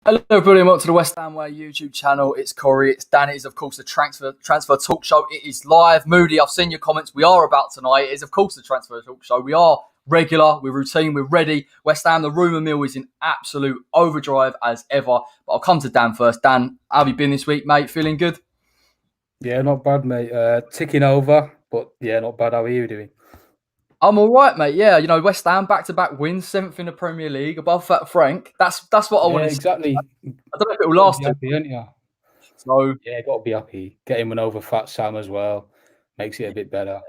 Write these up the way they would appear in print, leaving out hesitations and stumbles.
Hello, everybody, and welcome to the West Ham Way YouTube channel. It's Corey, it's Danny. It is, of course, the transfer talk show. It is live. Moody, I've seen your comments. We are about tonight. It is, of course, the transfer talk show. We are regular, we're routine, we're ready. West Ham, the rumour mill is in absolute overdrive as ever. But I'll come to Dan first. Dan, how have you been this week, mate? Feeling good? Yeah, not bad, mate. Ticking over, but yeah, not bad. How are you doing? I'm all right, mate. Yeah, West Ham back-to-back wins, 7th in the Premier League, above Fat Frank. That's what I want to see. Exactly. I don't know if it will last. Happy, aren't you? So yeah, got to be happy. Getting one over Fat Sam as well makes it a bit better.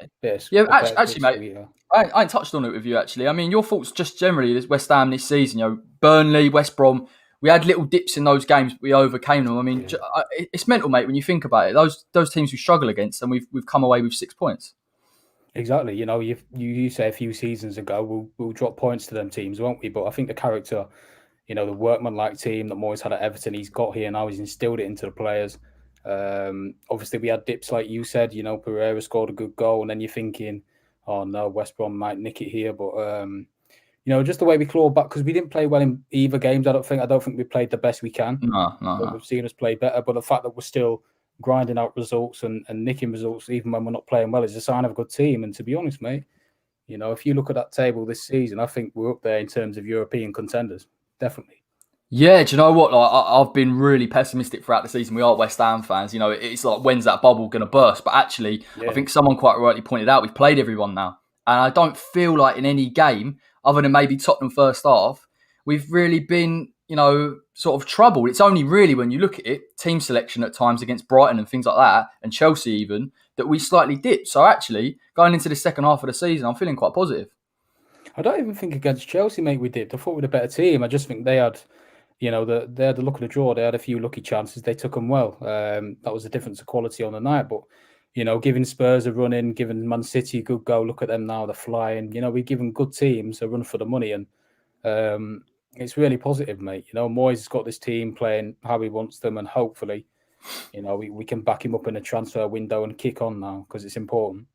yeah, actually, mate. I ain't touched on it with you, actually. I mean, your thoughts just generally this West Ham this season. Burnley, West Brom. We had little dips in those games, but we overcame them. I mean, it's mental, mate, when you think about it. Those teams we struggle against, and we've come away with 6 points. Exactly. You say a few seasons ago we'll drop points to them teams, won't we? But I think the character, the workman-like team that Moyes had at Everton, he's got here now. He's instilled it into the players. Obviously, we had dips like you said. Pereira scored a good goal, and then you're thinking, oh no, West Brom might nick it here. But just the way we clawed back, because we didn't play well in either games. I don't think we played the best we can. No. We've seen us play better, but the fact that we're still grinding out results and nicking results even when we're not playing well is a sign of a good team. And to be honest, mate, if you look at that table this season, I think we're up there in terms of European contenders. Definitely. Yeah, do you know what? I've been really pessimistic throughout the season. We are West Ham fans. It's like, when's that bubble going to burst? But actually, I think someone quite rightly pointed out, we've played everyone now. And I don't feel like in any game, other than maybe Tottenham first half, we've really been, sort of troubled. It's only really when you look at it, team selection at times against Brighton and things like that, and Chelsea even, that we slightly dipped. So actually, going into the second half of the season, I'm feeling quite positive. I don't even think against Chelsea, mate, we did. I thought we were a better team. I just think they had, they had the luck of the draw. They had a few lucky chances. They took them well. That was the difference of quality on the night. But, giving Spurs a run in, giving Man City a good go. Look at them now. They're flying. We've given good teams a run for the money. And it's really positive, mate. Moyes has got this team playing how he wants them. And hopefully, we can back him up in a transfer window and kick on now because it's important.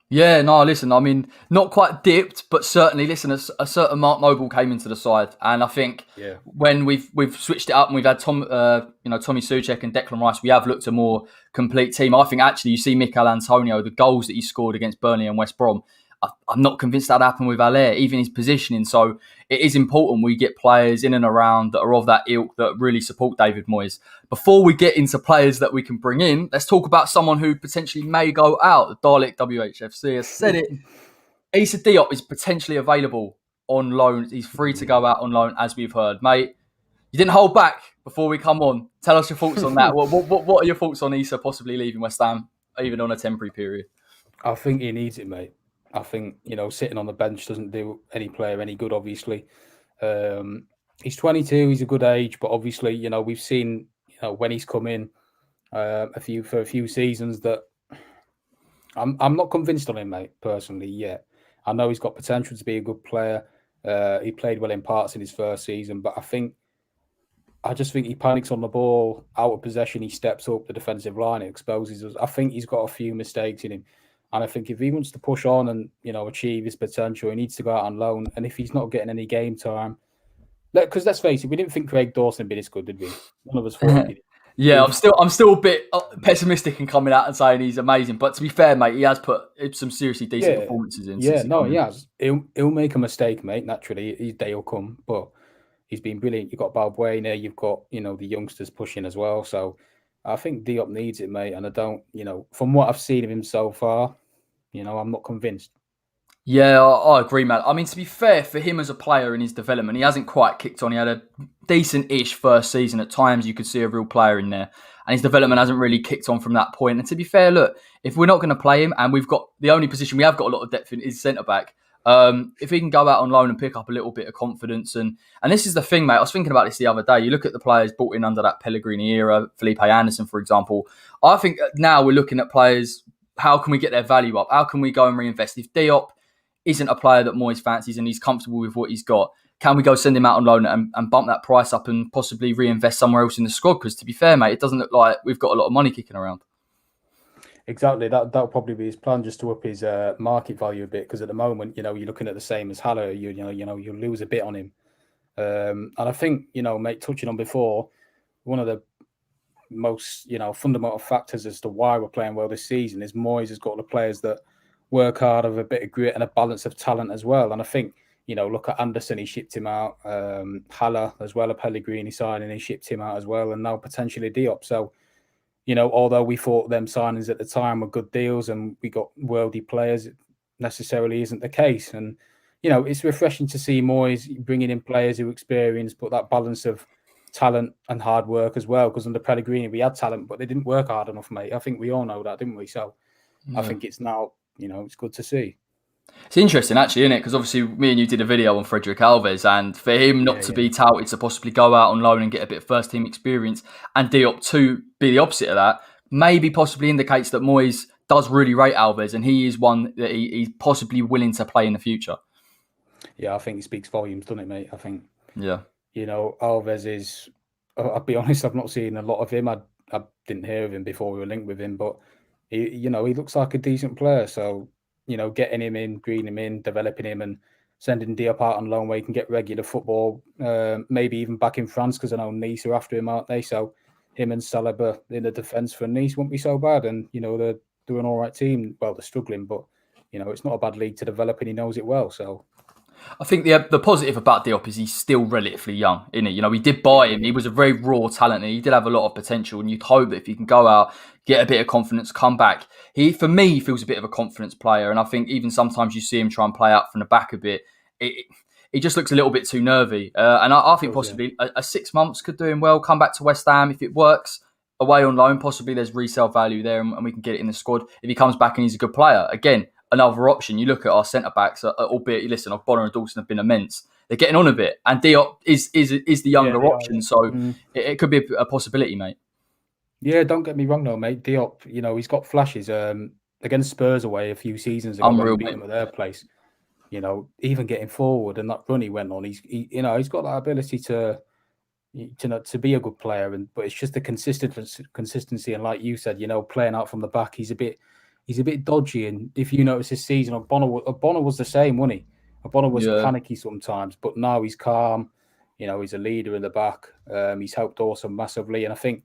Yeah, no, listen, I mean, not quite dipped, but certainly, listen, a certain Mark Noble came into the side. And I think when we've switched it up and we've had Tommy Soucek and Declan Rice, we have looked a more complete team. I think actually you see Mikel Antonio, the goals that he scored against Burnley and West Brom, I'm not convinced that happened with Haller, even his positioning. So it is important we get players in and around that are of that ilk that really support David Moyes. Before we get into players that we can bring in, let's talk about someone who potentially may go out. The Dalek WHFC has said it. Issa Diop is potentially available on loan. He's free to go out on loan, as we've heard. Mate, you didn't hold back before we come on. Tell us your thoughts on that. What are your thoughts on Issa possibly leaving West Ham, even on a temporary period? I think he needs it, mate. I think, sitting on the bench doesn't do any player any good, obviously. He's 22, he's a good age, but obviously, we've seen, when he's come in for a few seasons that I'm not convinced on him, mate, personally, yet. I know he's got potential to be a good player. He played well in parts in his first season, but I just think he panics on the ball, out of possession, he steps up the defensive line, it exposes us. I think he's got a few mistakes in him. And I think if he wants to push on and, achieve his potential, he needs to go out on loan. And if he's not getting any game time, because let's face it, we didn't think Craig Dawson would be this good, did we? None of us thought he did. Yeah, I'm still a bit pessimistic in coming out and saying he's amazing. But to be fair, mate, he has put some seriously decent performances in. He has. He'll make a mistake, mate. Naturally, his day will come. But he's been brilliant. You've got Balbuena, you've got the youngsters pushing as well. So I think Diop needs it, mate. And I don't, from what I've seen of him so far, I'm not convinced. Yeah, I agree, man. I mean, to be fair, for him as a player in his development, he hasn't quite kicked on. He had a decent-ish first season. At times, you could see a real player in there. And his development hasn't really kicked on from that point. And to be fair, look, if we're not going to play him, and we've got the only position we have got a lot of depth in is centre-back, if he can go out on loan and pick up a little bit of confidence. And this is the thing, mate. I was thinking about this the other day. You look at the players brought in under that Pellegrini era, Felipe Anderson, for example. I think now we're looking at players, how can we get their value up? How can we go and reinvest? If Diop isn't a player that Moyes fancies and he's comfortable with what he's got, can we go send him out on loan and bump that price up and possibly reinvest somewhere else in the squad? Because to be fair, mate, it doesn't look like we've got a lot of money kicking around. Exactly. That'll probably be his plan, just to up his market value a bit. Because at the moment, you're looking at the same as Haller. You lose a bit on him. And I think, mate, touching on before, one of the most, fundamental factors as to why we're playing well this season is Moyes has got the players that work hard, have a bit of grit and a balance of talent as well. And I think, look at Anderson, he shipped him out. Haller as well, a Pellegrini signing, he shipped him out as well. And now potentially Diop. So, although we thought them signings at the time were good deals and we got worldy players, it necessarily isn't the case. And, it's refreshing to see Moyes bringing in players who experience, but that balance of talent and hard work as well. Because under Pellegrini, we had talent, but they didn't work hard enough, mate. I think we all know that, didn't we? So I think it's now, it's good to see. It's interesting, actually, isn't it? Because obviously, me and you did a video on Frederick Alves, and for him not to be touted to possibly go out on loan and get a bit of first-team experience, and Diop to be the opposite of that, maybe possibly indicates that Moyes does really rate Alves, and he is one that he's possibly willing to play in the future. Yeah, I think it speaks volumes, doesn't it, mate? I think, yeah, Alves is, I'll be honest, I've not seen a lot of him. I didn't hear of him before we were linked with him, but, he looks like a decent player. So, getting him in, greening him in, developing him and sending Diop out on loan where he can get regular football, maybe even back in France, because I know Nice are after him, aren't they? So him and Saliba in the defence for Nice won't be so bad. And, they're doing an all right team. Well, they're struggling, but, it's not a bad league to develop and he knows it well. So I think the positive about Diop is he's still relatively young, isn't he? We did buy him. He was a very raw talent and he did have a lot of potential. And you'd hope that if he can go out, get a bit of confidence, come back. For me, he feels a bit of a confidence player. And I think even sometimes you see him try and play out from the back a bit. He just looks a little bit too nervy. And I think possibly a 6 months could do him well. Come back to West Ham. If it works, away on loan, possibly there's resale value there and we can get it in the squad. If he comes back and he's a good player, again, another option. You look at our centre-backs, albeit, listen, Bonner and Dawson have been immense. They're getting on a bit. And Diop is the younger option. So it could be a possibility, mate. Yeah, don't get me wrong though, mate. Diop, he's got flashes. Against Spurs away a few seasons ago, Unreal, when we beat them at their place. Even getting forward and that run he went on, he's got that ability to be a good player. But it's just the consistency. And like you said, playing out from the back, he's a bit dodgy. And if you notice this season, Bonner was the same, wasn't he? Bonner was panicky sometimes, but now he's calm. He's a leader in the back. He's helped Odsonne massively, and I think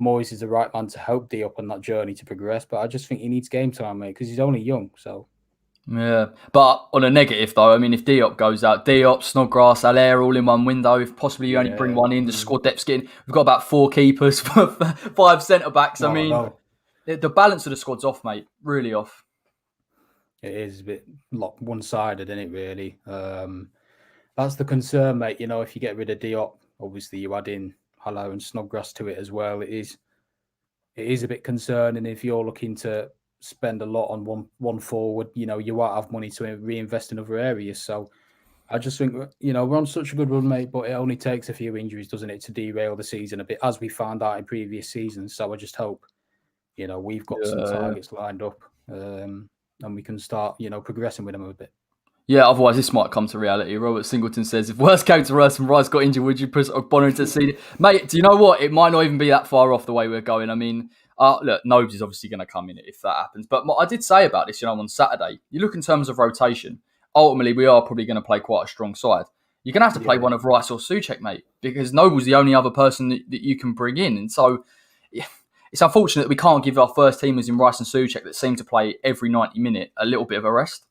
Moyes is the right man to help Diop on that journey to progress. But I just think he needs game time, mate, because he's only young. So yeah, but on a negative though, I mean, if Diop goes out, Diop, Snodgrass, Allaire all in one window. If possibly you only bring one in, the squad depth's getting. We've got about 4 keepers, 5 centre backs. I mean, the balance of the squad's off, mate. Really off. It is a bit one-sided, isn't it? Really, that's the concern, mate. If you get rid of Diop, obviously you add in Haller and Snodgrass to it as well. It is a bit concerning if you're looking to spend a lot on one forward. You won't have money to reinvest in other areas. So I just think we're on such a good run, mate. But it only takes a few injuries, doesn't it, to derail the season a bit, as we found out in previous seasons. So I just hope we've got some targets lined up. And we can start, progressing with them a bit. Yeah, otherwise this might come to reality. Robert Singleton says, if worst came to worst and Rice got injured, would you put Bonner into seed? Mate, do you know what? It might not even be that far off the way we're going. I mean, look, Nobes is obviously going to come in if that happens. But I did say about this, on Saturday. You look in terms of rotation. Ultimately, we are probably going to play quite a strong side. You're going to have to play one of Rice or Souček, mate, because Noble's the only other person that you can bring in. And so it's unfortunate that we can't give our first teamers in Rice and Souček that seem to play every 90 minute a little bit of a rest.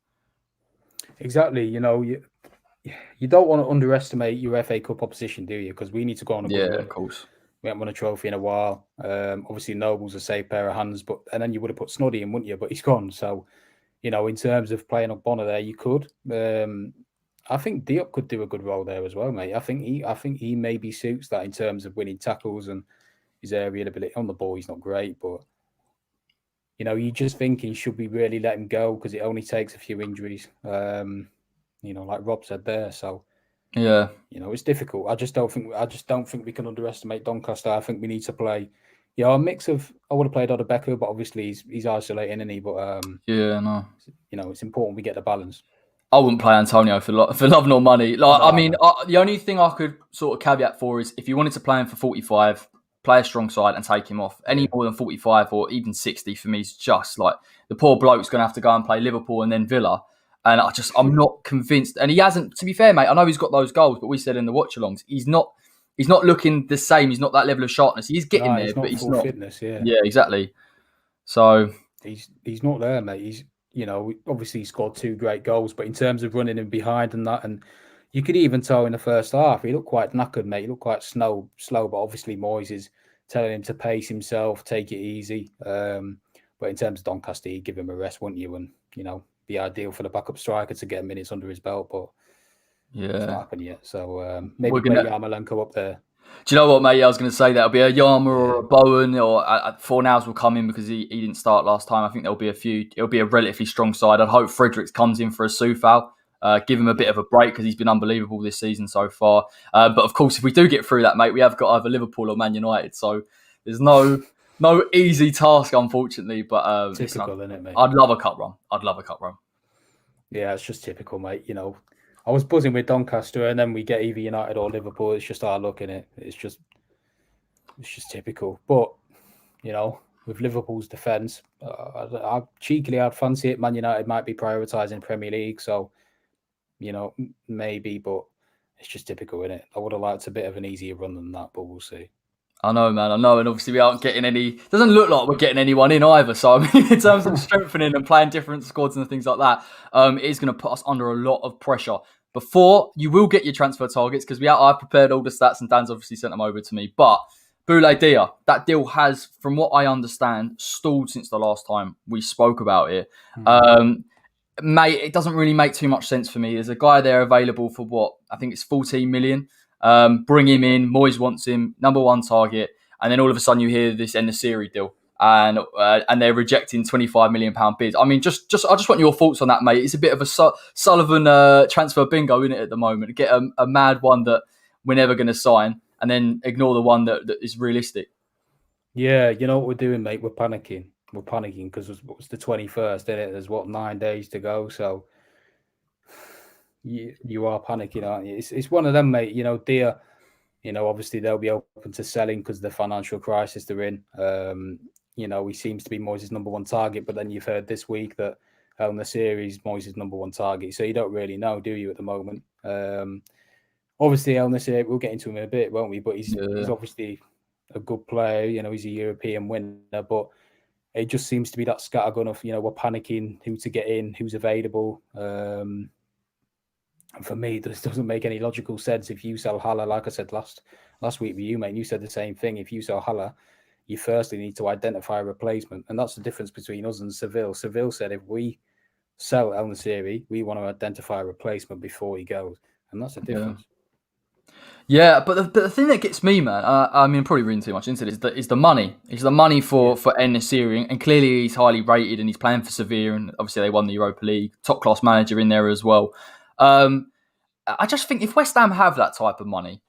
Exactly. You don't want to underestimate your FA Cup opposition, do you? Because we need to go on a good run. Of course. We haven't won a trophy in a while. Obviously, Noble's a safe pair of hands, and then you would have put Snoddy in, wouldn't you? But he's gone. So, in terms of playing up Bonner there, you could. I think Diop could do a good role there as well, mate. I think he maybe suits that in terms of winning tackles and his aerial ability. On the ball, he's not great, but you're just thinking, should we really let him go? Because it only takes a few injuries, like Rob said there. So, yeah, it's difficult. I just don't think we can underestimate Doncaster. I think we need to play, a mix of. I would have played Odebecker, but obviously he's isolating, isn't he? But it's important we get the balance. I wouldn't play Antonio for love nor money. The only thing I could sort of caveat for is if you wanted to play him for 45. Play a strong side and take him off. Any more than 45 or even 60 for me is just like the poor bloke's going to have to go and play Liverpool and then Villa. And I'm not convinced. And he hasn't, to be fair, mate, I know he's got those goals, but we said in the watch-alongs, he's not looking the same. He's not that level of sharpness. He's getting there, but he's not. Fitness, yeah. Yeah, exactly. So he's not there, mate. He's, obviously he scored 2 great goals, but in terms of running in behind and that, and you could even tell in the first half, he looked quite knackered, mate. He looked quite slow, but obviously Moyes is telling him to pace himself, take it easy. But in terms of Doncaster, you'd give him a rest, wouldn't you? And, be ideal for the backup striker to get minutes under his belt, but it's not happened yet. So maybe play Yarmolenko up there. Do you know what, mate? I was going to say that'll be a Yarma or a Bowen, or Fornals will come in because he didn't start last time. I think there'll be a few. It'll be a relatively strong side. I'd hope Fredericks comes in for a Soufal. Give him a bit of a break because he's been unbelievable this season so far. But of course, if we do get through that, mate, we have got either Liverpool or Man United. So there's no easy task, unfortunately. But typical, isn't it, mate? I'd love a cup run. Yeah, it's just typical, mate. I was buzzing with Doncaster, and then we get either United or Liverpool. It's just our luck in it. It's just typical. But with Liverpool's defence, I cheekily I'd fancy it. Man United might be prioritising Premier League, so maybe. But it's just typical, isn't it? I would have liked a bit of an easier run than that, but we'll see. I know, man. I know, and obviously we aren't getting any. Doesn't look like we're getting anyone in either. So I mean, in terms of strengthening and playing different squads and things like that, it is going to put us under a lot of pressure. Before you will get your transfer targets, because I've prepared all the stats and Dan's obviously sent them over to me. But Boulaye Dia, that deal has, from what I understand, stalled since the last time we spoke about it. Mate, it doesn't really make too much sense for me. There's a guy there available for what I think it's 14 million. Bring him in. Moyes wants him, number 1 target, and then all of a sudden you hear this En-Nesyri deal, and they're rejecting £25 million bids. I mean, I just want your thoughts on that, mate. It's a bit of a Sullivan transfer bingo, isn't it, at the moment? Get a mad one that we're never going to sign, and then ignore the one that is realistic. Yeah, you know what we're doing, mate? We're panicking. We're panicking because it was the 21st, isn't it? There's 9 days to go, so. You are panicking, aren't you? It's one of them, mate. Dia, obviously they'll be open to selling because of the financial crisis they're in. He seems to be Moyes' number 1 target, but then you've heard this week that En-Nesyri is Moyes' number 1 target. So you don't really know, do you, at the moment? Obviously, En-Nesyri, we'll get into him in a bit, won't we? But he's obviously a good player. He's a European winner, but it just seems to be that scattergun of, we're panicking who to get in, who's available. And for me, this doesn't make any logical sense. If you sell Haller, like I said last week with you, mate, you said the same thing. If you sell Haller, you firstly need to identify a replacement. And that's the difference between us and Seville. Seville said if we sell En-Nesyri, we want to identify a replacement before he goes. And that's the difference. Yeah, but the thing that gets me, man, I mean, I'm probably reading too much into this, is the money. It's the money for En-Nesyri, and clearly he's highly rated and he's playing for Sevilla, and obviously they won the Europa League, top-class manager in there as well. I just think if West Ham have that type of money,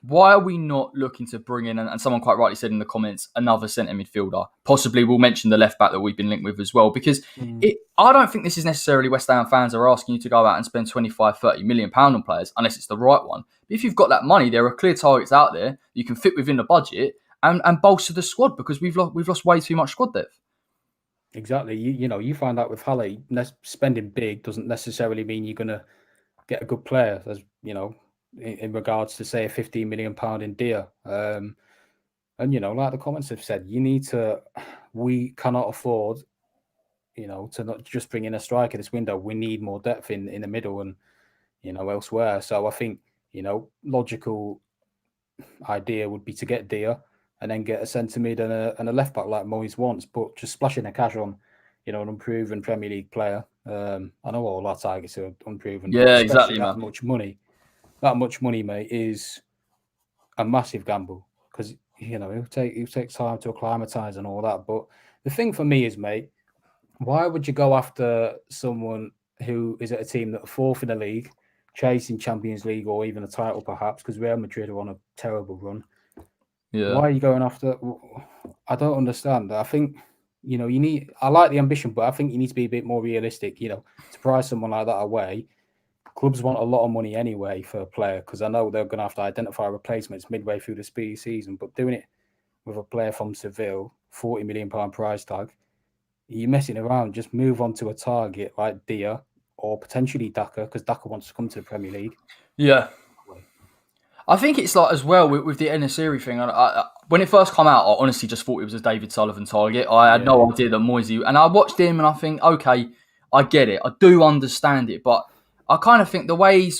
why are we not looking to bring in, and someone quite rightly said in the comments, another centre midfielder? Possibly we'll mention the left back that we've been linked with as well, because I don't think this is necessarily West Ham fans are asking you to go out and spend 25, 30 million pound on players, unless it's the right one. But if you've got that money, there are clear targets out there you can fit within the budget and bolster the squad, because we've lost way too much squad depth. Exactly. You find out with Haller, spending big doesn't necessarily mean you're going to get a good player, as in regards to, say, a £15 million in Dia. And like the comments have said, we cannot afford, to not just bring in a striker this window. We need more depth in the middle and, elsewhere. So I think, logical idea would be to get Dia and then get a centre mid and a left back like Moyes wants, but just splashing the cash on, an unproven Premier League player. I know all our targets are unproven. Yeah, exactly, man. That much money, mate, is a massive gamble because it'll take time to acclimatise and all that. But the thing for me is, mate, why would you go after someone who is at a team that are 4th in the league, chasing Champions League or even a title, perhaps, because Real Madrid are on a terrible run? Yeah. Why are you going after? I don't understand. I think. I like the ambition, but I think you need to be a bit more realistic. To price someone like that away, clubs want a lot of money anyway for a player, because I know they're going to have to identify replacements midway through the season. But doing it with a player from Seville, £40 million price tag, you're messing around. Just move on to a target like Dia or potentially Daka, because Daka wants to come to the Premier League. Yeah. I think it's like as well with the En-Nesyri thing. When it first came out, I honestly just thought it was a David Sullivan target. I had no idea that Moyes. And I watched him and I think, okay, I get it. I do understand it. But I kind of think the way he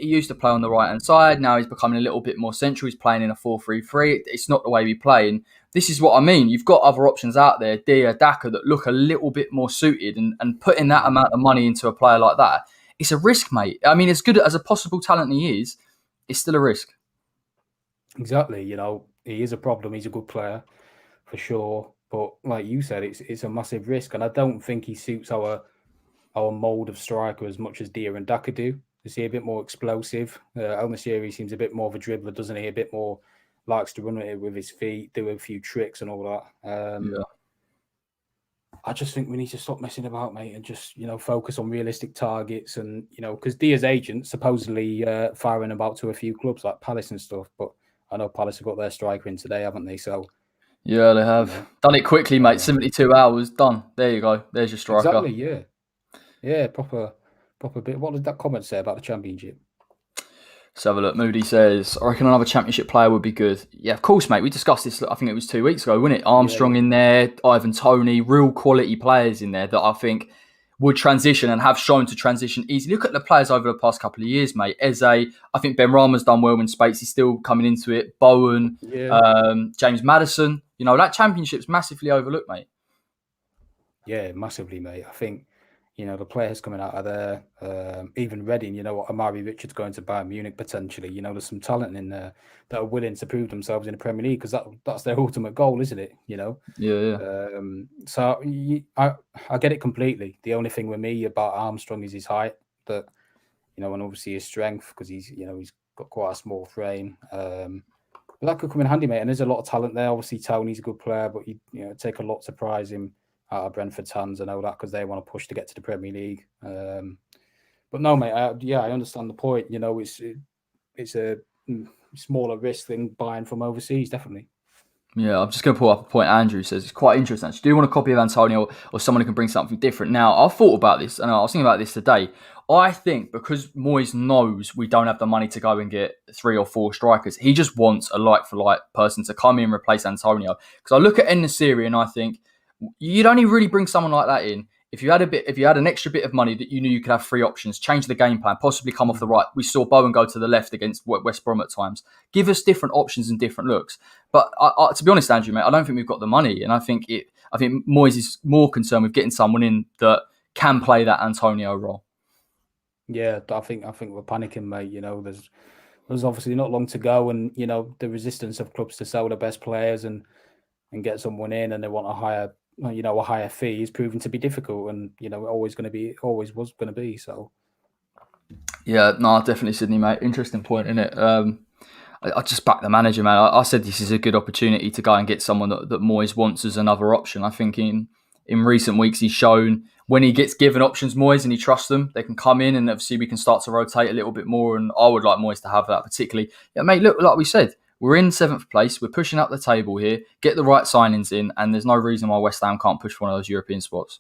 used to play on the right-hand side, now he's becoming a little bit more central. He's playing in a 4-3-3. It's not the way we play. And this is what I mean. You've got other options out there, Dia, Daka, that look a little bit more suited. And putting that amount of money into a player like that, it's a risk, mate. I mean, as good as a possible talent he is, it's still a risk. Exactly. He is a problem. He's a good player for sure. But like you said, it's a massive risk. And I don't think he suits our mould of striker as much as Dia and Daka do. Is he a bit more explosive? En-Nesyri seems a bit more of a dribbler, doesn't he? A bit more likes to run it with his feet, do a few tricks and all that. I just think we need to stop messing about, mate, and just, focus on realistic targets. And, because Dia's agent supposedly firing about to a few clubs like Palace and stuff. But I know Palace have got their striker in today, haven't they? So yeah, they have done it quickly, mate. 72 hours done. There you go. There's your striker. Exactly. Yeah. Proper bit. What did that comment say about the Championship? Let's have a look. Moody says, I reckon another Championship player would be good. Yeah, of course, mate. We discussed this, I think it was 2 weeks ago, wasn't it? Armstrong in there, Ivan Toney, real quality players in there that I think would transition and have shown to transition easily. Look at the players over the past couple of years, mate. Eze, I think Benrahma's done well in Spates. He's still coming into it. Bowen, James Maddison. That Championship's massively overlooked, mate. Yeah, massively, mate. I think, the players coming out of there, even Reading, Amari Richards going to Bayern Munich potentially, there's some talent in there that are willing to prove themselves in the Premier League because that's their ultimate goal, isn't it? Yeah. So I get it completely. The only thing with me about Armstrong is his height, and obviously his strength because he's got quite a small frame. But that could come in handy, mate. And there's a lot of talent there. Obviously, Tony's a good player, but it'd take a lot to prize him out of Brentford's hands and all that because they want to push to get to the Premier League. But no, mate, I understand the point. It's a smaller risk than buying from overseas, definitely. Yeah, I'm just going to pull up a point Andrew says. It's quite interesting. Do you want a copy of Antonio or someone who can bring something different? Now, I've thought about this and I was thinking about this today. I think because Moyes knows we don't have the money to go and get 3 or 4 strikers, he just wants a like-for-like person to come in and replace Antonio. Because I look at En-Nesyri and I think, you'd only really bring someone like that in if you had an extra bit of money that you knew you could have 3 options, change the game plan, possibly come off the right. We saw Bowen go to the left against West Brom at times. Give us different options and different looks. But to be honest, Andrew, mate, I don't think we've got the money, and I think Moyes is more concerned with getting someone in that can play that Antonio role. Yeah, I think we're panicking, mate. There's obviously not long to go, and the resistance of clubs to sell the best players and get someone in, and they want a higher fee is proving to be difficult, and always was going to be. So yeah, no, definitely, Sydney, mate. Interesting point, isn't it? I just back the manager, man. I said this is a good opportunity to go and get someone that Moyes wants as another option. I think in recent weeks he's shown when he gets given options, Moyes, and he trusts them, they can come in, and obviously we can start to rotate a little bit more. And I would like Moyes to have that particularly. Yeah, mate. Look, like we said. We're in 7th place. We're pushing up the table here. Get the right signings in, and there's no reason why West Ham can't push for one of those European spots.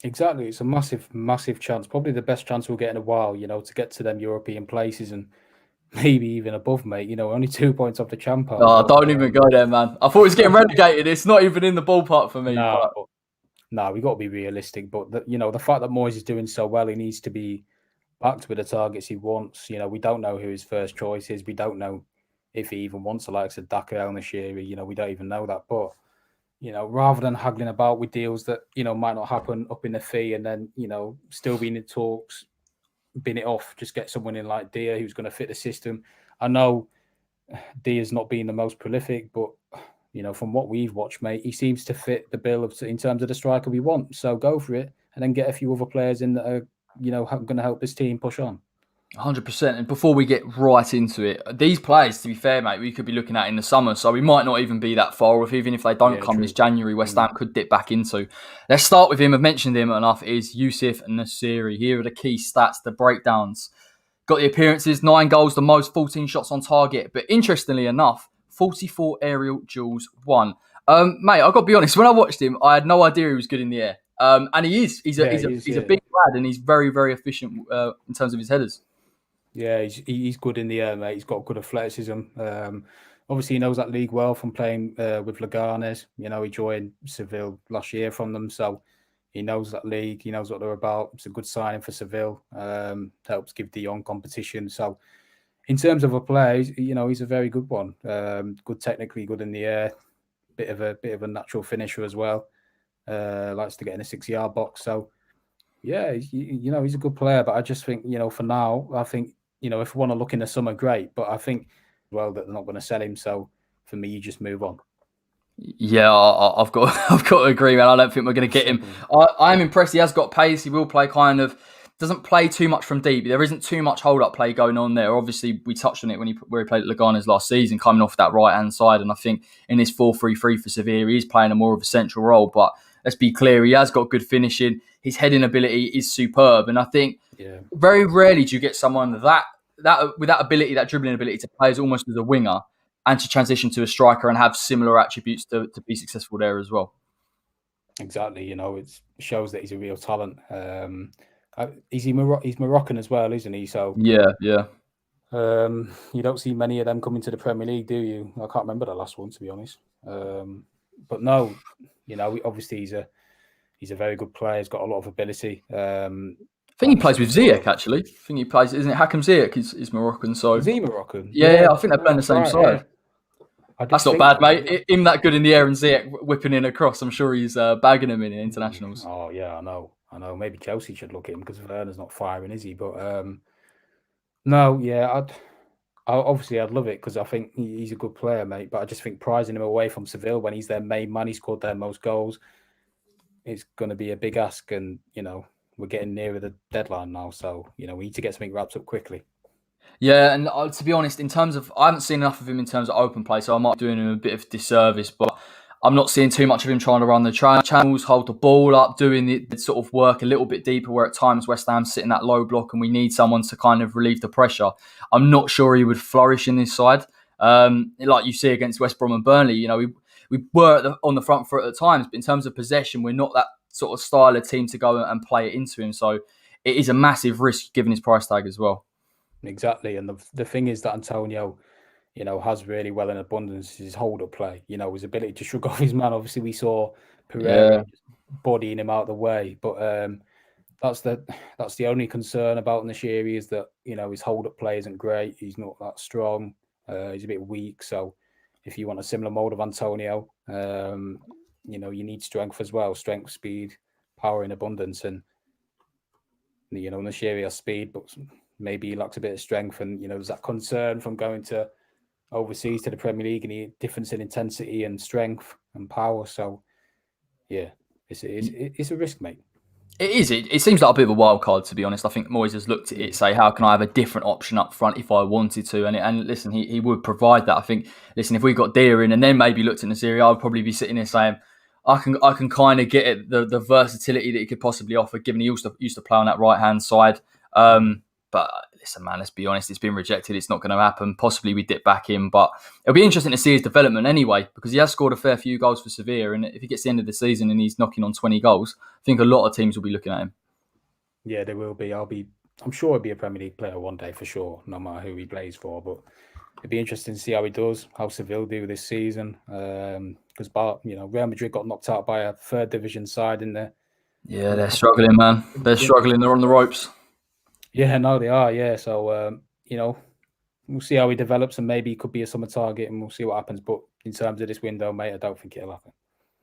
Exactly. It's a massive, massive chance. Probably the best chance we'll get in a while, to get to them European places and maybe even above, mate. Only 2 points off the champ. Oh, don't even go there, man. I thought it was getting relegated. It's not even in the ballpark for me. No, we've got to be realistic. But, the fact that Moyes is doing so well, he needs to be backed with the targets he wants. We don't know who his first choice is. We don't know if he even wants the likes of Daka, En-Nesyri, we don't even know that. But, rather than haggling about with deals that, might not happen up in the fee and then, still being in talks, bin it off, just get someone in like Dia who's going to fit the system. I know Dia's not been the most prolific, but, from what we've watched, mate, he seems to fit the bill in terms of the striker we want. So go for it and then get a few other players in that are, going to help this team push on. 100%. And before we get right into it, these players, to be fair, mate, we could be looking at in the summer, so we might not even be that far off. Even if they don't come this January, West Ham could dip back into. Let's start with him. I've mentioned him enough. Is Youssef En-Nesyri. Here are the key stats, the breakdowns. Got the appearances, 9 goals, the most, 14 shots on target. But interestingly enough, 44 aerial duels won. Mate, I've got to be honest, when I watched him, I had no idea he was good in the air. And he is. He's a big lad, and he's very, very efficient in terms of his headers. Yeah, he's good in the air, mate. He's got good athleticism. Obviously, he knows that league well from playing with Leganes. He joined Seville last year from them, so he knows that league. He knows what they're about. It's a good signing for Seville. Helps give De Jong competition. So, in terms of a player, he's a very good one. Good technically, good in the air. Bit of a natural finisher as well. Likes to get in a 6-yard box. So, yeah, he's a good player. But I just think, for now, I think, if we want to look in the summer, great. But I think, well, that they're not going to sell him. So for me, you just move on. Yeah, I've got to agree, man. I don't think we're going to get him. I am impressed. He has got pace. He will play doesn't play too much from deep. There isn't too much hold-up play going on there. Obviously, we touched on it where he played at Leganes last season, coming off that right-hand side. And I think in this 4-3-3 for Sevilla, he's playing a more of a central role. But let's be clear, he has got good finishing. His heading ability is superb. And I think very rarely do you get someone that with that ability, that dribbling ability to play as almost as a winger and to transition to a striker and have similar attributes to be successful there as well. Exactly. It shows that he's a real talent. He's Moroccan as well, isn't he? So yeah. You don't see many of them coming to the Premier League, do you? I can't remember the last one, to be honest. But no, obviously he's a very good player. He's got a lot of ability. I think he plays with Ziyech, actually. I think he plays, isn't it? Hakim Ziyech is Moroccan. So is he Moroccan? Yeah, I think they're playing the same side. Yeah. That's not bad, mate. Him that good in the air and Ziyech whipping in across. I'm sure he's bagging him in internationals. Oh yeah, I know. Maybe Chelsea should look at him because Werner's not firing, is he? But no, yeah, I'd love it because I think he's a good player, mate. But I just think prizing him away from Seville when he's their main man, he scored their most goals. It's going to be a big ask, and we're getting nearer the deadline now, so we need to get something wrapped up quickly. Yeah, and to be honest, in terms of, I haven't seen enough of him in terms of open play, so I might be doing him a bit of disservice, but I'm not seeing too much of him trying to run the channels, hold the ball up, doing the sort of work a little bit deeper, where at times West Ham's sitting that low block and we need someone to kind of relieve the pressure. I'm not sure he would flourish in this side. Like you see against West Brom and Burnley, we were on the front foot at times, but in terms of possession, we're not that sort of style of team to go and play it into him. So it is a massive risk given his price tag as well. Exactly. And the thing is that Antonio, has really well in abundance his hold-up play. His ability to shrug off his man. Obviously, we saw Pereira bodying him out of the way. But that's the only concern about En-Nesyri is that, his hold-up play isn't great. He's not that strong. He's a bit weak. So if you want a similar mold of Antonio, you need strength as well. Strength, speed, power in abundance. And, En-Nesyri has speed, but maybe he lacks a bit of strength. And, there's that concern from going to overseas to the Premier League and the difference in intensity and strength and power. So, yeah, it's a risk, mate. It is. It seems like a bit of a wild card, to be honest. I think Moyes has looked at it, say, how can I have a different option up front if I wanted to? And listen, he would provide that. I think, listen, if we got Dia in and then maybe looked at En-Nesyri, I would probably be sitting there saying, I can kind of get it, the versatility that he could possibly offer, given he used to play on that right-hand side. But listen, man, let's be honest, it's been rejected. It's not going to happen. Possibly we dip back in, but it'll be interesting to see his development anyway, because he has scored a fair few goals for Sevilla. And if he gets to the end of the season and he's knocking on 20 goals, I think a lot of teams will be looking at him. Yeah, they will be. I'm sure he'll be a Premier League player one day for sure, no matter who he plays for. But it'd be interesting to see how he does, how Seville do this season. Because Real Madrid got knocked out by a third division side in there. Yeah, they're struggling, man. They're struggling. They're on the ropes. Yeah, no, they are. Yeah, so we'll see how he develops, and maybe he could be a summer target, and we'll see what happens. But in terms of this window, mate, I don't think it'll happen.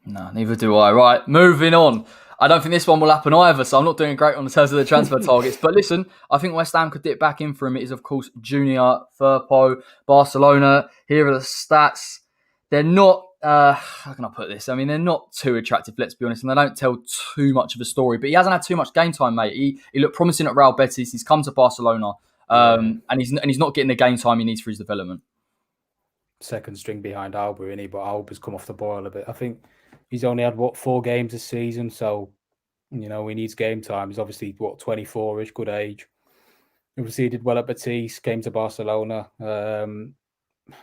No, neither do I. Right, moving on. I don't think this one will happen either, so I'm not doing great on the terms of the transfer targets. But listen, I think West Ham could dip back in for him. It is, of course, Junior Firpo, Barcelona. Here are the stats. They're not, how can I put this? I mean, they're not too attractive, let's be honest, and they don't tell too much of a story. But he hasn't had too much game time, mate. He looked promising at Real Betis. He's come to Barcelona, and he's not getting the game time he needs for his development. Second string behind Alba, isn't he? But Alba's come off the boil a bit. I think he's only had, 4 games this season, so, he needs game time. He's obviously, 24-ish, good age. Obviously, he did well at Betis, came to Barcelona.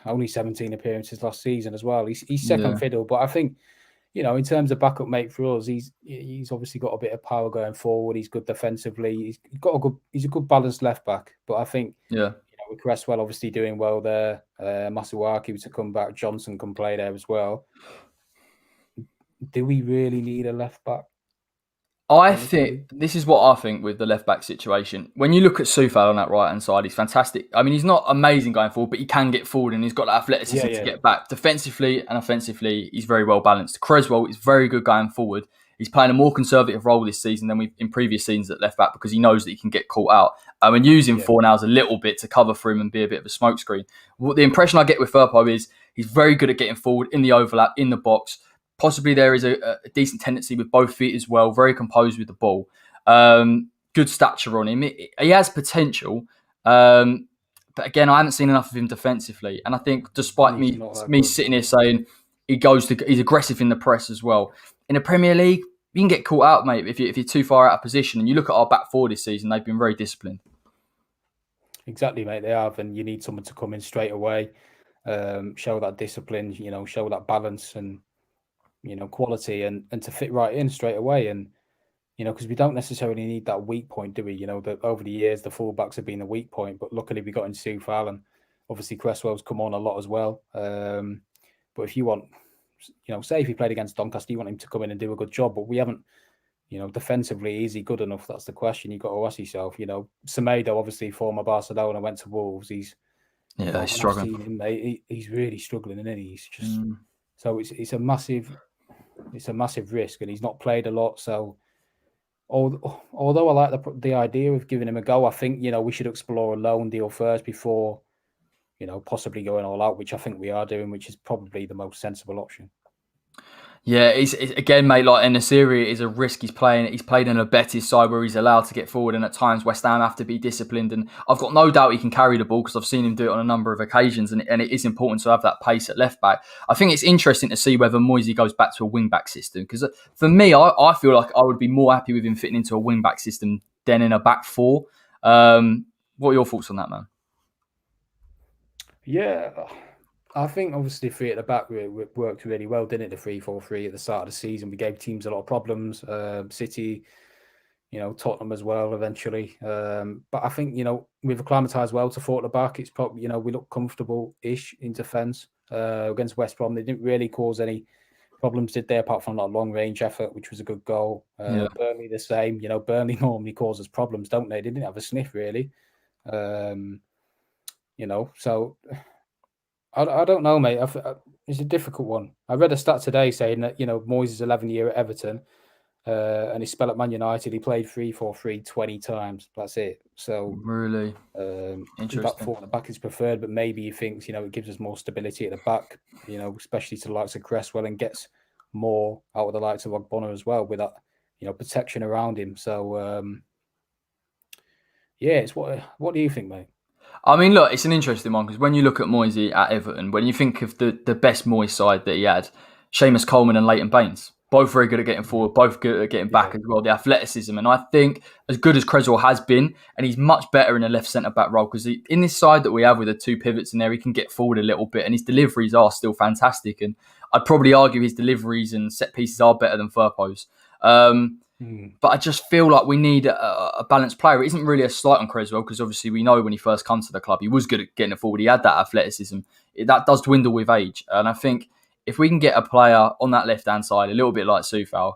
Only 17 appearances last season as well. He's second fiddle, but I think, in terms of backup mate for us, he's obviously got a bit of power going forward. He's good defensively. He's a good balanced left back. But I think with Cresswell obviously doing well there, Masuaku to come back, Johnson can play there as well. Do we really need a left back? I think this is what I think with the left back situation. When you look at Soufal on that right hand side, he's fantastic. I mean, he's not amazing going forward, but he can get forward and he's got that athleticism to get back. Defensively and offensively, he's very well balanced. Cresswell is very good going forward. He's playing a more conservative role this season than in previous seasons at left back because he knows that he can get caught out. And using Fornals a little bit to cover for him and be a bit of a smokescreen. The impression I get with Firpo is he's very good at getting forward in the overlap, in the box. Possibly there is a decent tendency with both feet as well. Very composed with the ball. Good stature on him. He has potential. But again, I haven't seen enough of him defensively. And I think despite me sitting here saying he's aggressive in the press as well. In the Premier League, you can get caught out, mate, if you're too far out of position. And you look at our back four this season, they've been very disciplined. Exactly, mate. They have. And you need someone to come in straight away, show that discipline, show that balance and quality and to fit right in straight away. And, because we don't necessarily need that weak point, do we? Over the years, the fullbacks have been a weak point, but luckily we got in Soufal and obviously Cresswell's come on a lot as well. But if you want, say if he played against Doncaster, you want him to come in and do a good job, but we haven't, defensively, is he good enough? That's the question you've got to ask yourself. Semedo, obviously former Barcelona, went to Wolves. He's struggling. Him, mate. He's really struggling, isn't he? He's just so it's a massive risk, and he's not played a lot. So, although I like the idea of giving him a go, I think we should explore a loan deal first before possibly going all out, which I think we are doing, which is probably the most sensible option. Yeah, it's again, mate, like En-Nesyri is a risk he's playing. He's played in a Betis side where he's allowed to get forward, and at times West Ham have to be disciplined. And I've got no doubt he can carry the ball because I've seen him do it on a number of occasions, and it is important to have that pace at left back. I think it's interesting to see whether Moyes goes back to a wing back system because for me, I feel like I would be more happy with him fitting into a wing back system than in a back four. What are your thoughts on that, man? Yeah. I think obviously three at the back worked really well, didn't it? The 3-4-3 at the start of the season. We gave teams a lot of problems. City, Tottenham as well eventually. But I think, we've acclimatised well to four at the back. It's probably, we look comfortable-ish in defence. Against West Brom, they didn't really cause any problems, did they? Apart from that long-range effort, which was a good goal. Burnley the same. Burnley normally causes problems, don't they? They didn't have a sniff really. So... I don't know, mate. It's a difficult one. I read a stat today saying that, Moyes is 11 years at Everton and his spell at Man United, he played 3-4-3 20 times. That's it. So, really interesting. Back four at the back is preferred, but maybe he thinks, it gives us more stability at the back, especially to the likes of Cresswell and gets more out of the likes of Ogbonna as well with that, protection around him. So, it's what do you think, mate? I mean, look, it's an interesting one because when you look at Moyes at Everton, when you think of the best Moyes side that he had, Seamus Coleman and Leighton Baines, both very good at getting forward, both good at getting back as well, the athleticism. And I think as good as Cresswell has been, and he's much better in a left centre-back role because in this side that we have with the two pivots in there, he can get forward a little bit and his deliveries are still fantastic. And I'd probably argue his deliveries and set pieces are better than Firpo's. But I just feel like we need a balanced player. It isn't really a slight on Cresswell because obviously we know when he first comes to the club, he was good at getting it forward. He had that athleticism. That does dwindle with age. And I think if we can get a player on that left-hand side, a little bit like Soufal,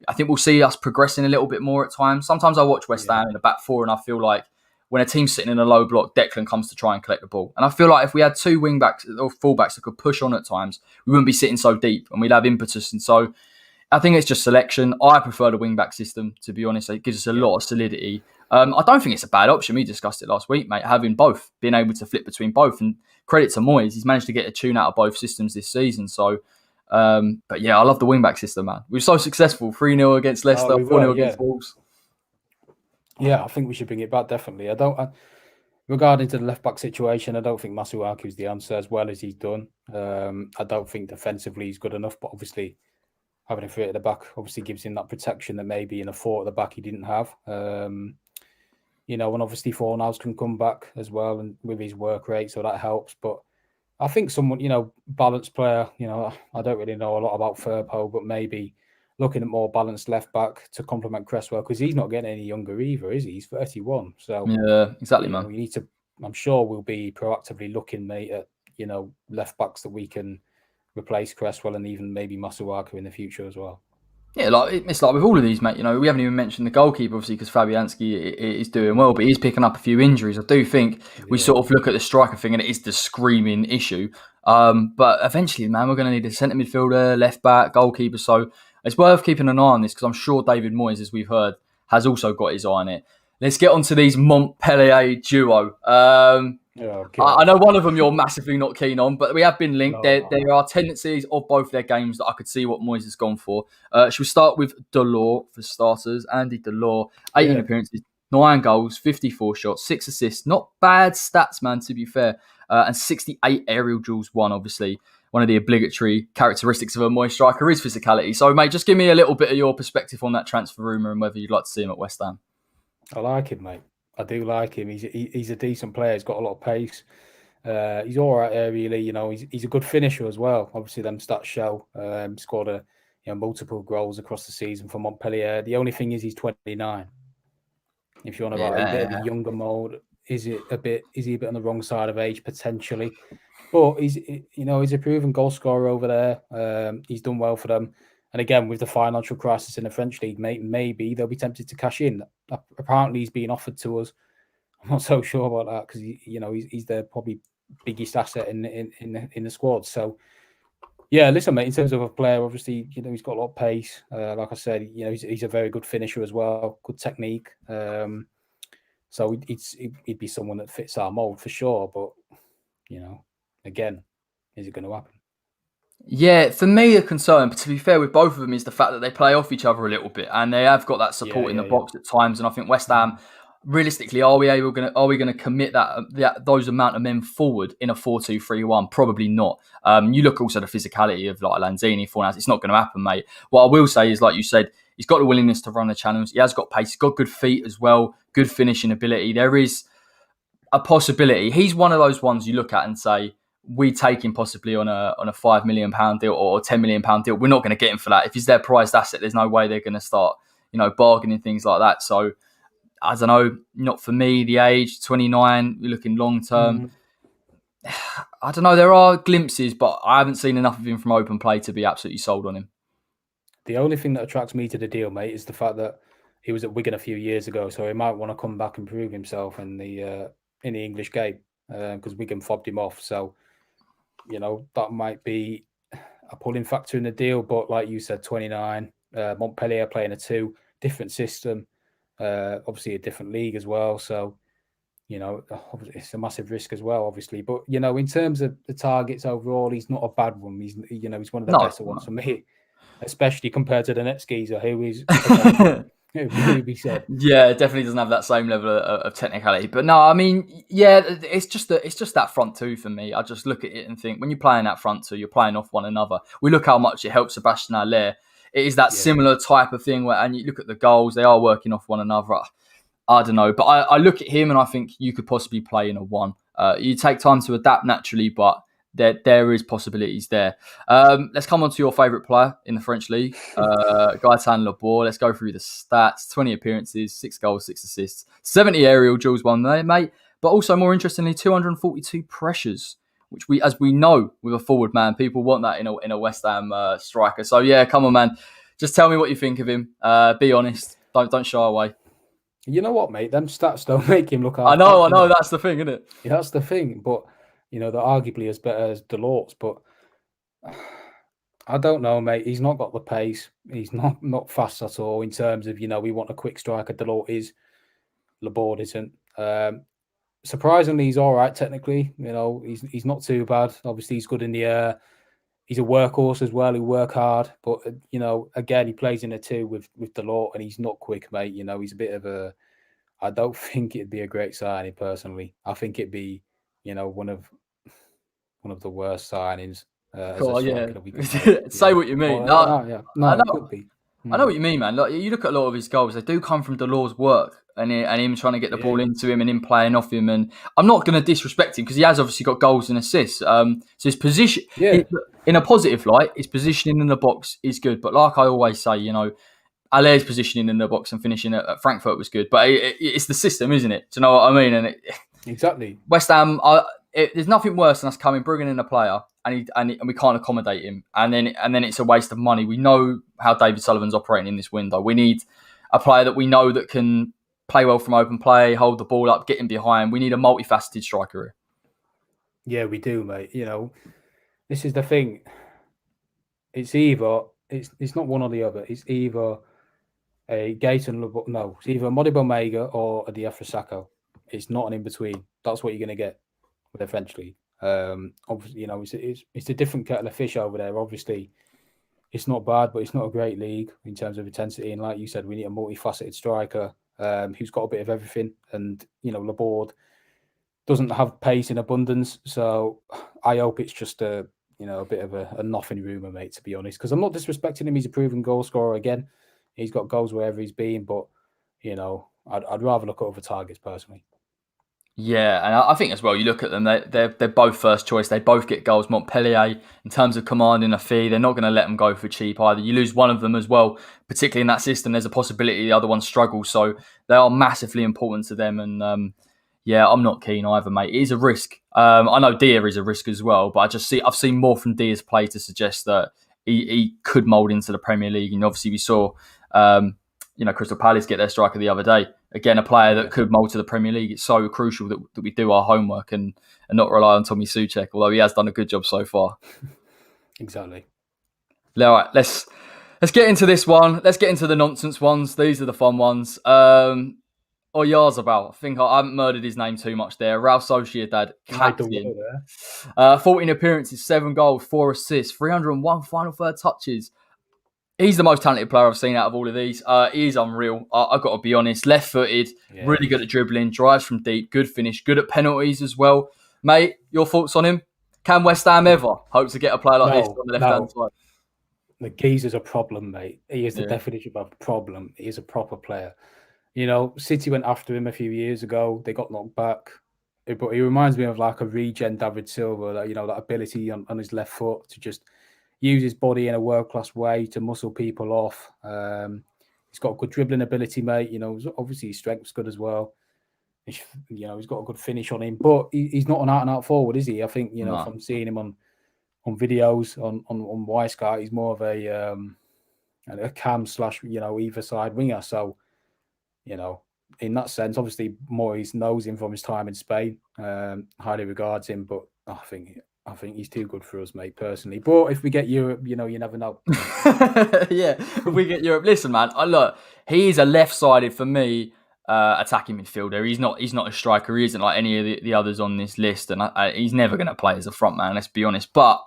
I think we'll see us progressing a little bit more at times. Sometimes I watch West Ham in the back four and I feel like when a team's sitting in a low block, Declan comes to try and collect the ball. And I feel like if we had two wing-backs or full-backs that could push on at times, we wouldn't be sitting so deep and we'd have impetus. And so I think it's just selection. I prefer the wing-back system, to be honest. It gives us a lot of solidity. I don't think it's a bad option. We discussed it last week, mate, having both, being able to flip between both. And credit to Moyes, he's managed to get a tune out of both systems this season. So, but yeah, I love the wing-back system, man. We were so successful. 3-0 against Leicester, 4-0 against Wolves. Yeah, I think we should bring it back, definitely. Regarding to the left-back situation, I don't think Masuaku is the answer as well as he's done. I don't think defensively he's good enough, but obviously having a three at the back obviously gives him that protection that maybe in a four at the back he didn't have. And obviously Fornals can come back as well and with his work rate, so that helps. But I think someone, balanced player, I don't really know a lot about Firpo, but maybe looking at more balanced left back to complement Cresswell, because he's not getting any younger either, is he? He's 31. So, Yeah, exactly, man. you need to, I'm sure we'll be proactively looking, mate, at, left backs that we can replace Cresswell and even maybe Masuaku in the future as well. Yeah, it's like with all of these, mate. We haven't even mentioned the goalkeeper, obviously, because Fabianski is doing well, but he's picking up a few injuries. I do think we sort of look at the striker thing, and it is the screaming issue. But eventually, man, we're going to need a centre midfielder, left back, goalkeeper. So it's worth keeping an eye on this, because I'm sure David Moyes, as we've heard, has also got his eye on it. Let's get on to these Montpellier duo. I know one of them you're massively not keen on, but we have been linked. There are tendencies of both their games that I could see what Moyes has gone for. Should we start with Delort for starters? Andy Delort, 18 appearances, 9 goals, 54 shots, 6 assists. Not bad stats, man, to be fair. And 68 aerial duels won, obviously. One of the obligatory characteristics of a Moyes striker is physicality. So, mate, just give me a little bit of your perspective on that transfer rumour and whether you'd like to see him at West Ham. I like him, mate. I do like him. He's a decent player. He's got a lot of pace. He's all right aerially. He's a good finisher as well. Obviously, them stats show. Scored multiple goals across the season for Montpellier. The only thing is he's 29. If you want about a bit of the younger mold, is he a bit on the wrong side of age potentially? But he's a proven goal scorer over there. He's done well for them. And again, with the financial crisis in the French league, maybe they'll be tempted to cash in. Apparently, he's being offered to us. I'm not so sure about that, because he's their probably biggest asset in the squad. So, yeah, listen, mate. In terms of a player, obviously, he's got a lot of pace. Like I said, he's a very good finisher as well. Good technique. So he'd be someone that fits our mold for sure. But again, is it going to happen? Yeah, for me, the concern, but to be fair with both of them, is the fact that they play off each other a little bit, and they have got that support in the box at times. And I think West Ham, realistically, are we going to commit those amount of men forward in a 4-2-3-1? Probably not. You look also at the physicality of like Lanzini, Fornals. It's not going to happen, mate. What I will say is, like you said, he's got the willingness to run the channels. He has got pace. He's got good feet as well. Good finishing ability. There is a possibility. He's one of those ones you look at and say, we take him possibly on a £5 million deal or £10 million deal. We're not going to get him for that. If he's their prized asset, there's no way they're going to start, bargaining things like that. So I don't know, not for me. The age, 29, we're looking long term. I don't know. There are glimpses, but I haven't seen enough of him from open play to be absolutely sold on him. The only thing that attracts me to the deal, mate, is the fact that he was at Wigan a few years ago, so he might want to come back and prove himself in the English game, because Wigan fobbed him off. So, that might be a pulling factor in the deal. But like you said, 29, Montpellier playing a 2, different system, obviously a different league as well. So, it's a massive risk as well, obviously. But, in terms of the targets overall, he's not a bad one. He's one of the better ones for me, especially compared to the next geezer who is... Yeah, it definitely doesn't have that same level of technicality. But no, I mean, yeah, it's just that front two for me. I just look at it and think, when you're playing that front two, you're playing off one another. We look how much it helps Sebastian Haller. It is that similar type of thing and you look at the goals, they are working off one another. I don't know, but I look at him and I think you could possibly play in a 1. You take time to adapt naturally, but there is possibilities there. Let's come on to your favourite player in the French league, Gaeten Laborde. Let's go through the stats. 20 appearances, 6 goals, 6 assists, 70 aerial duels won there, mate. But also, more interestingly, 242 pressures, which as we know with a forward man, people want that in a West Ham striker. So yeah, come on, man. Just tell me what you think of him. Be honest. Don't shy away. You know what, mate? Them stats don't make him look. I know. That's the thing, isn't it? Yeah, that's the thing. But they're arguably as better as Delort's, but I don't know, mate. He's not got the pace. He's not fast at all in terms of, we want a quick striker. Delort is. Laborde isn't. Surprisingly, he's all right technically. He's not too bad. Obviously, he's good in the air. He's a workhorse as well. He work hard, but again, he plays in a 2 with Delort, and he's not quick, mate. He's a bit of a. I don't think it'd be a great signing personally. I think it'd be, one of the worst signings. Say what you mean. It could be. I know what you mean, man. Like, you look at a lot of his goals; they do come from Delort's work. and him trying to get the ball into him and him playing off him. And I'm not going to disrespect him because he has obviously got goals and assists. So his position, in a positive light, his positioning in the box is good. But like I always say, Aller's positioning in the box and finishing at Frankfurt was good. But it's the system, isn't it? Do you know what I mean? And exactly. West Ham, there's nothing worse than us bringing in a player and we can't accommodate him, and then it's a waste of money. We know how David Sullivan's operating in this window. We need a player that we know that can play well from open play, hold the ball up, get in behind. We need a multifaceted striker here. Yeah, we do, mate. This is the thing. It's not one or the other. It's either a Gaeten, it's either Modibo Mega or a Diafra Sakho. It's not an in between. That's what you're going to get eventually. Obviously, it's a different kettle of fish over there. Obviously, it's not bad, but it's not a great league in terms of intensity. And like you said, we need a multifaceted striker who's got a bit of everything. And Laborde doesn't have pace in abundance, so I hope it's just a bit of a nothing rumour, mate. To be honest, because I'm not disrespecting him. He's a proven goal scorer again. He's got goals wherever he's been, but I'd rather look at other targets personally. Yeah, and I think as well, you look at them, they're both first choice. They both get goals. Montpellier, in terms of commanding a fee, they're not going to let them go for cheap either. You lose one of them as well, particularly in that system, there's a possibility the other one struggles. So they are massively important to them. And I'm not keen either, mate. It is a risk. I know Dia is a risk as well, but I've seen more from Dia's play to suggest that he could mould into the Premier League. And obviously we saw Crystal Palace get their striker the other day. Again, a player that could mould to the Premier League. It's so crucial that we do our homework and not rely on Tommy Souček, although he has done a good job so far. Exactly. All right, let's get into this one. Let's get into the nonsense ones. These are the fun ones. Oyarzabal, I think I haven't murdered his name too much there. Real Sociedad captain. 14 appearances, 7 goals, 4 assists, 301 final third touches. He's the most talented player I've seen out of all of these. He is unreal. I've got to be honest. Left-footed, really good at dribbling, drives from deep, good finish, good at penalties as well. Mate, your thoughts on him? Can West Ham ever hope to get a player like this on the left-hand side? The geezer's a problem, mate. He is the definition of a problem. He is a proper player. City went after him a few years ago. They got knocked back. But he reminds me of like a regen David Silva, that ability on his left foot to just use his body in a world-class way to muscle people off. He's got good dribbling ability, mate. Obviously his strength's good as well. He's got a good finish on him, but he's not an out-and-out forward, is he? I think, if I'm seeing him on videos on Wisecout, he's more of a cam / either side winger. So, in that sense, obviously Moyes knows him from his time in Spain, highly regards him, but I think he's too good for us, mate, personally. But if we get Europe, you never know. If we get Europe. Listen, man, look, he's a left-sided, for me, attacking midfielder. He's not a striker. He isn't like any of the others on this list. And he's never going to play as a front man, let's be honest. But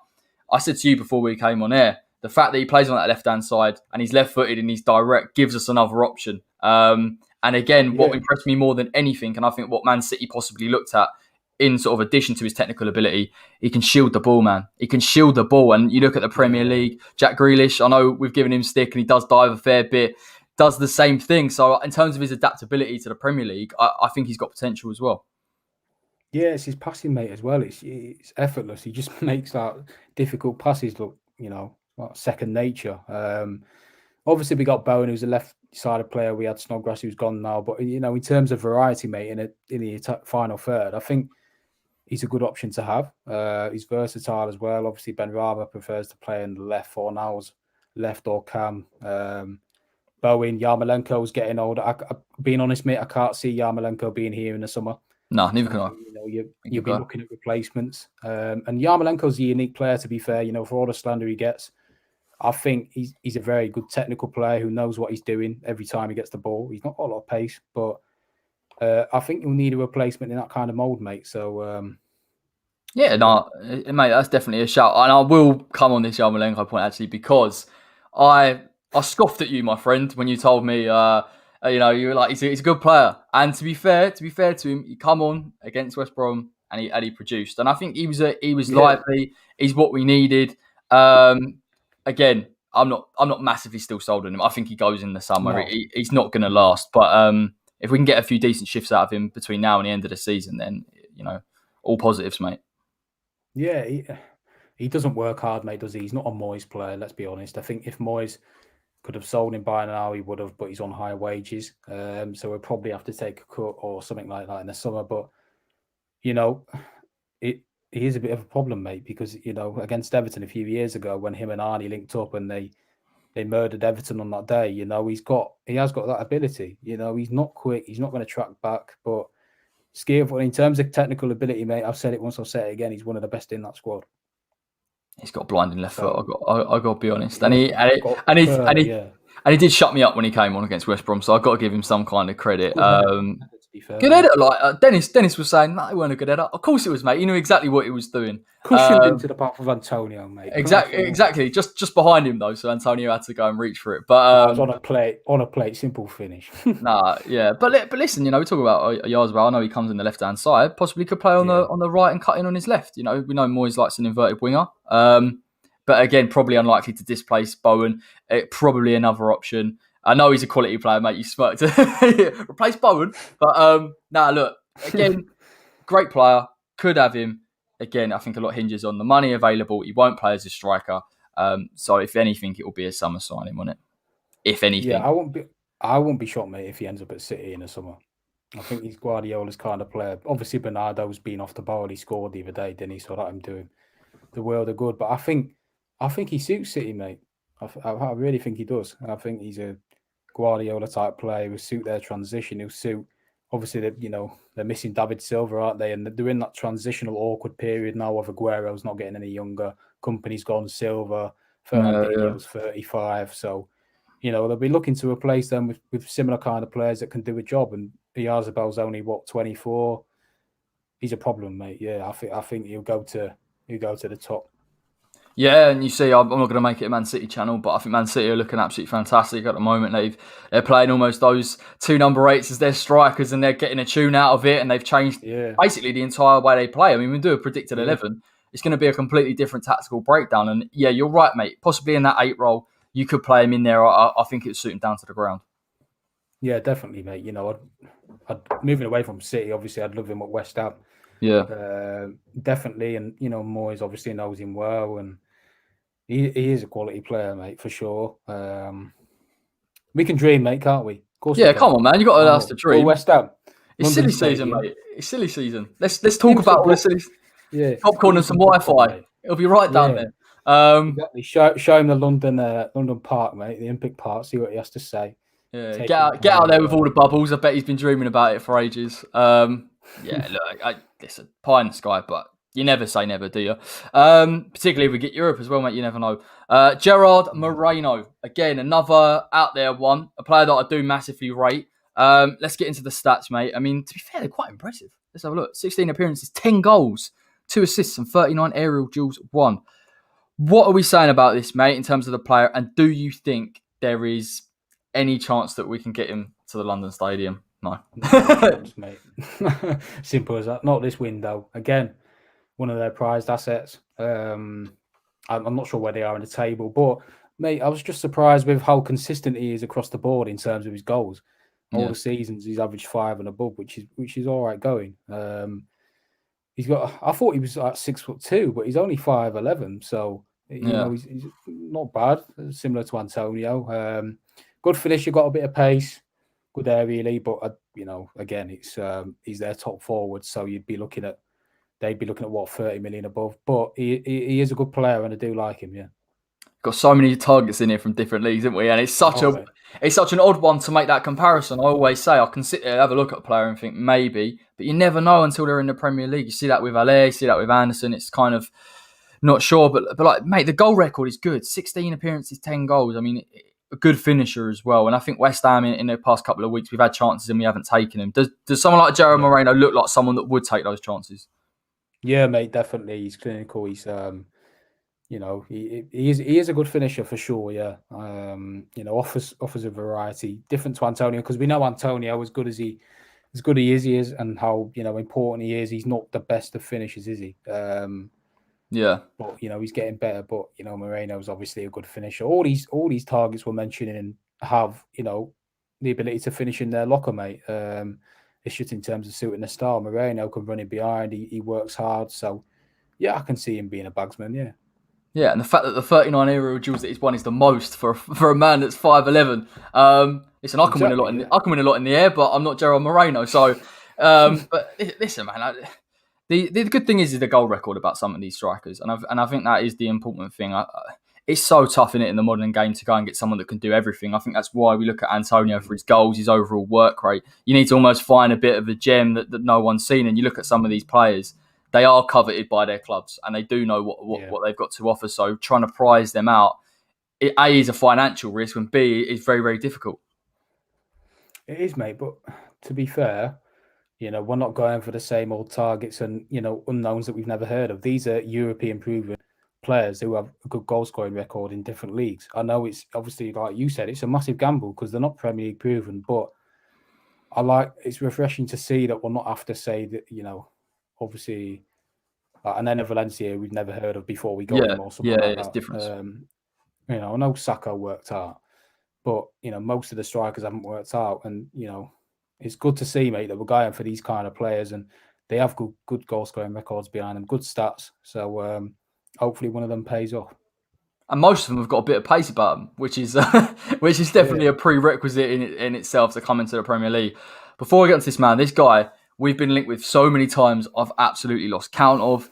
I said to you before we came on air, the fact that he plays on that left-hand side and he's left-footed and he's direct gives us another option. And again, what impressed me more than anything, and I think what Man City possibly looked at, in sort of addition to his technical ability, he can shield the ball, man. He can shield the ball. And you look at the Premier League, Jack Grealish, I know we've given him stick and he does dive a fair bit, does the same thing. So in terms of his adaptability to the Premier League, I think he's got potential as well. Yeah, it's his passing, mate, as well. It's effortless. He just makes that difficult passes look, like second nature. Obviously, we got Bowen, who's a left-sided player. We had Snodgrass, who's gone now. But, in terms of variety, mate, in the final third, I think he's a good option to have. He's versatile as well. Obviously, Benrahma prefers to play in the left 4 nows, left or cam. Bowen, Yarmolenko's getting older. Being honest, mate, I can't see Yarmolenko being here in the summer. No, neither can I. You'll be looking at replacements. And Yarmolenko's a unique player, to be fair, for all the slander he gets. I think he's a very good technical player who knows what he's doing every time he gets the ball. He's not got a lot of pace, but I think you'll need a replacement in that kind of mould, mate. So, mate, that's definitely a shout. And I will come on this Yarmolenko point, actually, because I scoffed at you, my friend, when you told me, you were like, he's a good player. And to be fair to him, he come on against West Brom and he produced. And I think he was lively. He's what we needed. Again, I'm not massively still sold on him. I think he goes in the summer. No. He's not going to last. But if we can get a few decent shifts out of him between now and the end of the season, then all positives, mate. Yeah, he doesn't work hard, mate, does he? He's not a Moyes player, let's be honest. I think if Moyes could have sold him by now, he would have, but he's on high wages. So we'll probably have to take a cut or something like that in the summer. But, he is a bit of a problem, mate, because, against Everton a few years ago when him and Arnie linked up and they murdered Everton on that day, he has got that ability. He's not quick, he's not going to track back, but skillful in terms of technical ability, mate. I've said it once, I'll say it again. He's one of the best in that squad. He's got a blinding left foot. I got to be honest, and he did shut me up when he came on against West Brom. So I've got to give him some kind of credit. Good header, like Dennis was saying. No, he weren't a good header. Of course it was, mate. He knew exactly what he was doing. Cushioned into the path of Antonio, mate. Exactly. Just behind him though, so Antonio had to go and reach for it. But I was on a plate, simple finish. Yeah. But listen, we talk about Oyarzabal. I know he comes in the left hand side. Possibly could play on the right and cut in on his left. We know Moyes likes an inverted winger. But again, probably unlikely to displace Bowen. Probably another option. I know he's a quality player, mate. You smirked. Replace Bowen. But look, again, great player. Could have him. Again, I think a lot hinges on the money available. He won't play as a striker. So if anything, it will be a summer signing, won't it? If anything. Yeah, I won't be shocked, mate, if he ends up at City in the summer. I think he's Guardiola's kind of player. Obviously, Bernardo's been off the ball. He scored the other day, didn't he? So that I'm doing the world of good. But I think he suits City, mate. I really think he does. I think he's a Guardiola type player who will suit their transition. He'll suit, obviously, they're missing David Silva, aren't they? And they're in that transitional awkward period now of Aguero's not getting any younger. Company's gone, Silva, Fernandinho's 35. So, they'll be looking to replace them with similar kind of players that can do a job. And Oyarzabal's only, 24? He's a problem, mate. Yeah, I think he'll go to the top. Yeah, and you see, I'm not going to make it a Man City channel, but I think Man City are looking absolutely fantastic at the moment. They're playing almost those two number 8s as their strikers, and they're getting a tune out of it, and they've changed basically the entire way they play. I mean, we do a predicted 11. It's going to be a completely different tactical breakdown. And yeah, you're right, mate. Possibly in that 8 role, you could play him in there. I think it would suit him down to the ground. Yeah, definitely, mate. I'd moving away from City, obviously, I'd love him at West Ham. Yeah. Definitely. And, Moyes obviously knows him well, and he is a quality player, mate, for sure. We can dream, mate, can't we? Of course. Yeah, come on, man. You got to allow us to dream. West Ham. It's silly season, mate. It's silly season. Let's talk about all the silly. Yeah. Popcorn and some Wi-Fi. It'll be right down there. Exactly. Show him the London Park, mate, the Olympic Park. See what he has to say. Yeah. Get out there with all the bubbles. I bet he's been dreaming about it for ages. Look, listen, pie in the sky, but you never say never, do you? Particularly if we get Europe as well, mate. You never know. Gerard Moreno, again, another out there one, a player that I do massively rate. Let's get into the stats, mate. I mean, to be fair, they're quite impressive. Let's have a look. 16 appearances, 10 goals, 2 assists, and 39 aerial duels won. What are we saying about this, mate, in terms of the player? And do you think there is any chance that we can get him to the London Stadium? No. Chance, mate. Simple as that. Not this window. Again, one of their prized assets. I'm not sure where they are in the table, but, mate, I was just surprised with how consistent he is across the board in terms of his goals. All the seasons, he's averaged 5 and above, which is all right going. He's got. I thought he was like 6'2", but he's only 5'11", so he's not bad. Similar to Antonio. Good finisher, got a bit of pace, good area lead, but again, it's he's their top forward, so they'd be looking at what, 30 million above. But he is a good player, and I do like him. Yeah. Got so many targets in here from different leagues, haven't we? And it's such an odd one to make that comparison. I always say I can sit there, have a look at a player and think maybe, but you never know until they're in the Premier League. You see that with Ale, you see that with Anderson. It's kind of not sure, but like, mate, the goal record is good. 16 appearances, 10 goals. I mean, a good finisher as well. And I think West Ham in the past couple of weeks, we've had chances and we haven't taken them. Does someone like Gerard Moreno look like someone that would take those chances? Yeah, mate, definitely. He's clinical. He's he is a good finisher for sure. Yeah, offers a variety, different to Antonio, because we know Antonio, as good he is, and how important he is. He's not the best of finishers, is he? Yeah, but he's getting better. But Moreno's obviously a good finisher. All these targets we're mentioning have the ability to finish in their locker, mate. It's just in terms of suiting the style. Moreno can run in behind. He works hard. So, yeah, I can see him being a bagsman, yeah. Yeah, and the fact that the 39 aerial duels that he's won is the most for a man that's 5'11". Listen, I can win a lot in the air, but I'm not Gerard Moreno. So, but listen, man, the good thing is the goal record about some of these strikers, and I think that is the important thing. It's so tough in the modern game to go and get someone that can do everything. I think that's why we look at Antonio for his goals, his overall work rate. You need to almost find a bit of a gem that no one's seen, and you look at some of these players. They are coveted by their clubs and they do know what they've got to offer. So trying to prize them out, A, is a financial risk, and B, is very, very difficult. It is, mate. But to be fair, we're not going for the same old targets and, unknowns that we've never heard of. These are European proven players who have a good goal scoring record in different leagues. I know it's obviously, like you said, it's a massive gamble because they're not Premier League proven, but it's refreshing to see that we'll not have to say that, obviously, and then Valencia we've never heard of before we got him or something like that. It's different. I know Saka worked out, but most of the strikers haven't worked out, and it's good to see, mate, that we're going for these kind of players, and they have good goal scoring records behind them, good stats. So hopefully one of them pays off. And most of them have got a bit of pace about them, which is definitely a prerequisite in itself to come into the Premier League. Before we get into this, man, this guy we've been linked with so many times, I've absolutely lost count of.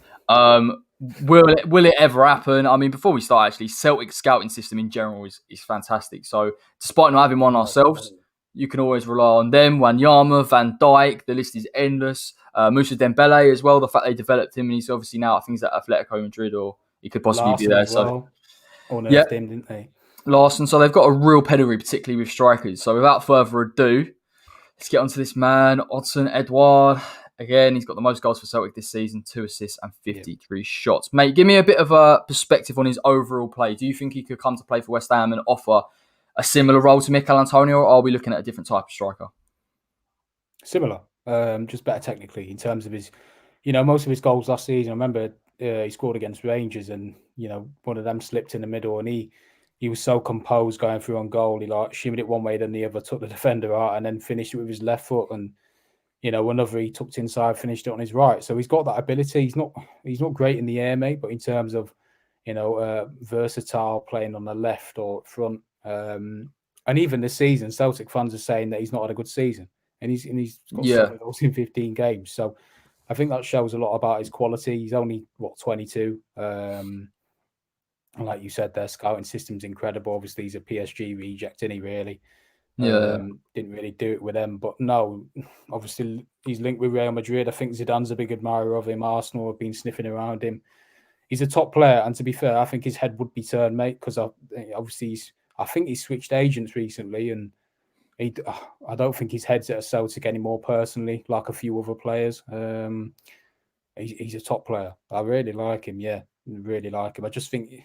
Will it ever happen? I mean, before we start, actually, Celtic scouting system in general is fantastic. So despite not having one ourselves, you can always rely on them. Wanyama, Van Dijk, the list is endless. Moussa Dembele as well, the fact they developed him, and he's obviously now, I think he's at Atletico Madrid, or he could possibly be there. So unearthed him, didn't they? Larson. So they've got a real pedigree, particularly with strikers. So without further ado, let's get on to this man, Odsonne Edouard. Again, he's got the most goals for Celtic this season, 2 assists and 53 shots. Mate, give me a bit of a perspective on his overall play. Do you think he could come to play for West Ham and offer a similar role to Mikel Antonio, or are we looking at a different type of striker? Similar, just better technically in terms of his, most of his goals last season. I remember he scored against Rangers, and one of them slipped in the middle, and he was so composed going through on goal. He shimmied it one way, then the other, took the defender out, and then finished it with his left foot. And another he tucked inside, finished it on his right. So he's got that ability. He's not great in the air, mate, but in terms of versatile, playing on the left or front. And even this season, Celtic fans are saying that he's not had a good season, and he's got 7 goals in 15 games. So I think that shows a lot about his quality. He's only 22. And like you said, their scouting system's incredible. Obviously, he's a PSG reject, isn't he, really? Didn't really do it with them. But no, obviously, he's linked with Real Madrid. I think Zidane's a big admirer of him. Arsenal have been sniffing around him. He's a top player. And to be fair, I think his head would be turned, mate, because obviously I think he's switched agents recently. And I don't think his head's at a Celtic anymore, personally, like a few other players. He's a top player. I really like him, really like him. I just think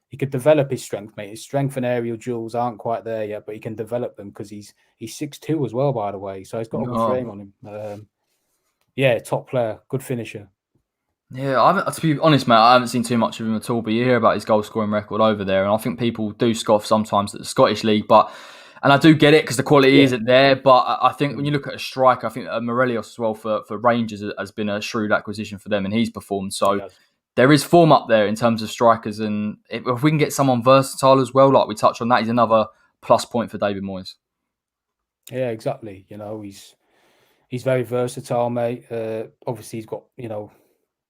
he could develop his strength, mate. His strength and aerial duels aren't quite there yet, but he can develop them because he's 6'2" as well, by the way. So he's got a good frame on him. Top player, good finisher. Yeah, to be honest, mate, I haven't seen too much of him at all, but you hear about his goal scoring record over there, and I think people do scoff sometimes at the Scottish League, and I do get it because the quality isn't there, but I think when you look at a striker, I think Morelos as well for Rangers has been a shrewd acquisition for them, and he's performed. So there is form up there in terms of strikers, and if we can get someone versatile as well, like we touched on that, he's another plus point for David Moyes. Yeah, exactly. He's very versatile, mate. Obviously, he's got